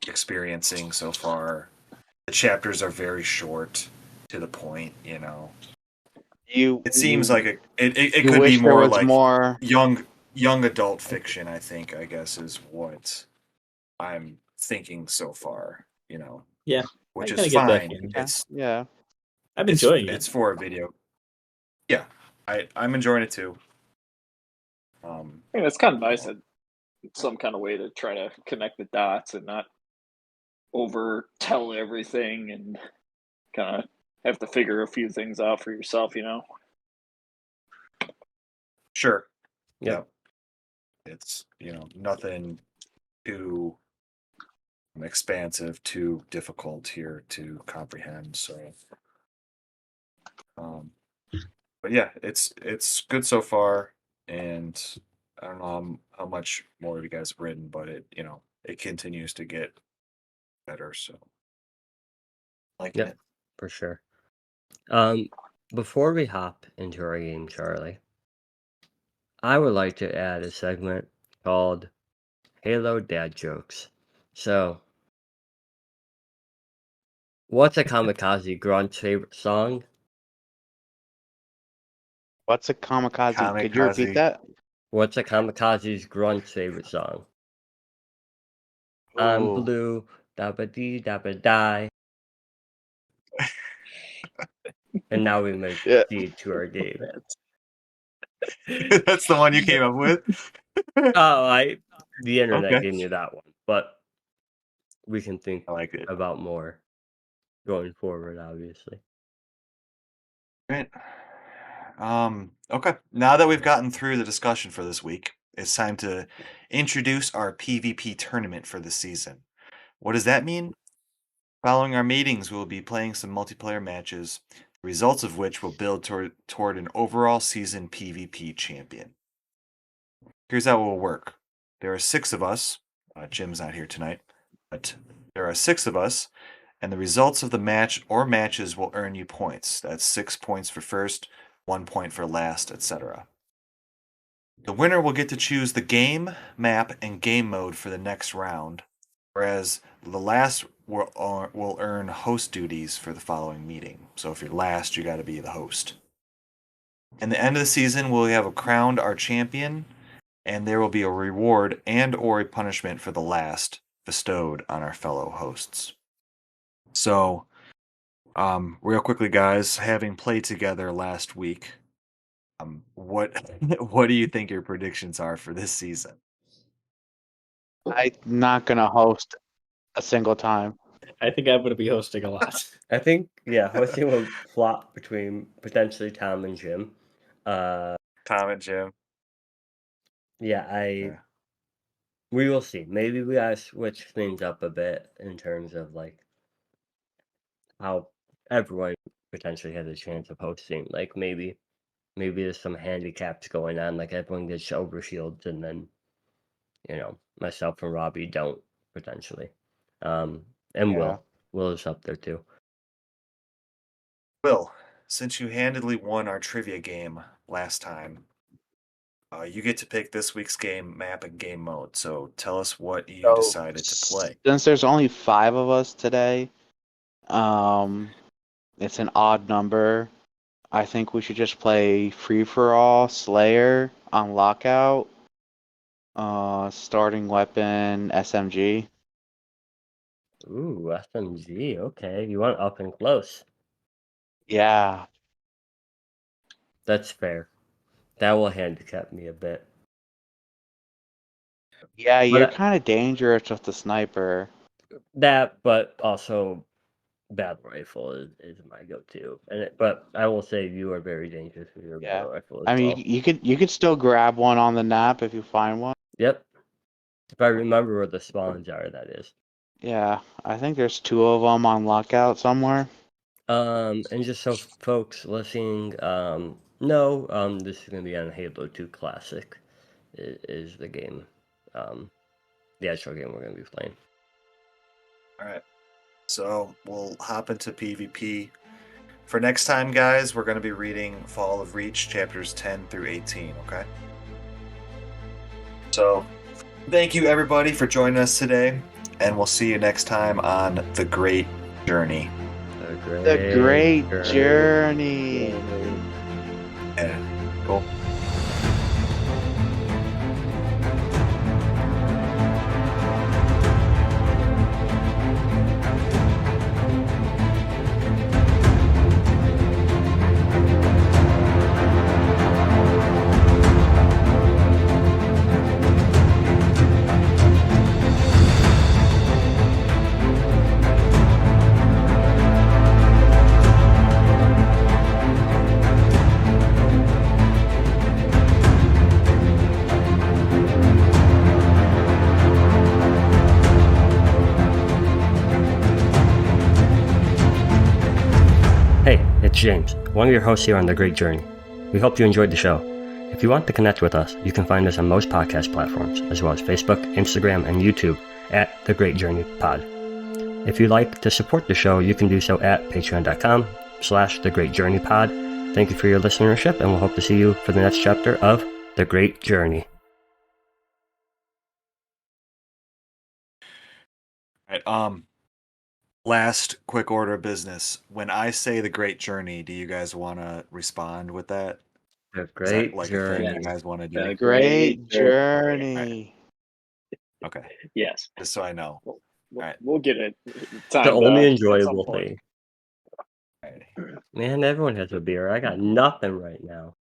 experiencing so far. The chapters are very short, to the point. It seems like it could be more like more young adult fiction. I guess is what I'm thinking so far. Yeah, which I is kinda get that fine. feeling. Yeah. I'm enjoying It's it. for a video. Yeah, I'm enjoying it too. It's kind of nice in some kind of way to try to connect the dots and not over tell everything and kind of have to figure a few things out for yourself, Sure. Yep. It's nothing too expansive, too difficult here to comprehend. So, but yeah, it's good so far, and I don't know how much more you guys have written, but it continues to get better. So, liking it. For sure. Before we hop into our game, Charlie, I would like to add a segment called Halo Dad Jokes. So, what's a kamikaze grunt's favorite song? What's a kamikaze? Could you repeat Kamikaze. that? What's a kamikaze's grunt's favorite song? I'm Ooh. blue, dabba dee dabba die. And now we may Yeah. proceed to our game. That's the one you came up with. The internet Okay. gave me that one, but we can think I like it. about more going forward, obviously. Great. Okay. Now that we've gotten through the discussion for this week, it's time to introduce our PvP tournament for the season. What does that mean? Following our meetings, we will be playing some multiplayer matches, the results of which will build toward an overall season PvP champion. Here's how it will work. There are 6 of us. Jim's not here tonight, but there are 6 of us, and the results of the match or matches will earn you points. That's 6 points for first, 1 point for last, etc. The winner will get to choose the game, map, and game mode for the next round, whereas the last will earn host duties for the following meeting. So if you're last, you got to be the host. In the end of the season, we'll have crowned our champion, and there will be a reward and or a punishment for the last bestowed on our fellow hosts. So, real quickly, guys, having played together last week, what what do you think your predictions are for this season? I'm not gonna host a single time. I think I'm going to be hosting a lot. I think, hosting will flop between potentially Tom and Jim. Tom and Jim. Yeah, we will see. Maybe we gotta switch things up a bit in terms of like how everyone potentially has a chance of hosting. Like maybe there's some handicaps going on, like everyone gets overshields and then, myself and Robbie don't potentially. And Yeah. Will is up there too. Will, since you handily won our trivia game last time, you get to pick this week's game map and game mode. So tell us what you So, decided to play. Since there's only 5 of us today, it's an odd number. I think we should just play Free for All, Slayer on Lockout, starting weapon SMG. Ooh, SMG. Okay, you want up and close. Yeah. That's fair. That will handicap me a bit. Yeah, you're But kind of dangerous with the sniper. that, but also battle rifle is my go-to. But I will say you are very dangerous with your Yeah. battle rifle as I mean, well. you could still grab one on the nap if you find one. Yep. If I remember where the spawns are, that is. Yeah, I think there's 2 of them on Lockout somewhere. And just so folks listening, no, this is gonna be on Halo 2 Classic. Is the game, the actual game we're gonna be playing. All right. So we'll hop into PvP. For next time, guys, we're going to be reading Fall of Reach, chapters 10 through 18, okay? So, thank you, everybody, for joining us today, and we'll see you next time on The Great Journey. The Great Journey. Yeah, cool. Hey, it's James, one of your hosts here on The Great Journey. We hope you enjoyed the show. If you want to connect with us, you can find us on most podcast platforms, as well as Facebook, Instagram, and YouTube at The Great Journey Pod. If you'd like to support the show, you can do so at patreon.com/The Great Journey Pod. Thank you for your listenership, and we'll hope to see you for the next chapter of The Great Journey. All right, last quick order of business. When I say The Great Journey, do you guys want to respond with that? The Is that Great like a Journey. thing you guys want to do? The Great Journey. Journey. Okay, Yes. just so I know. We'll get it. The Timed only out at some enjoyable point. thing. All right. Man, everyone has a beer. I got nothing right now.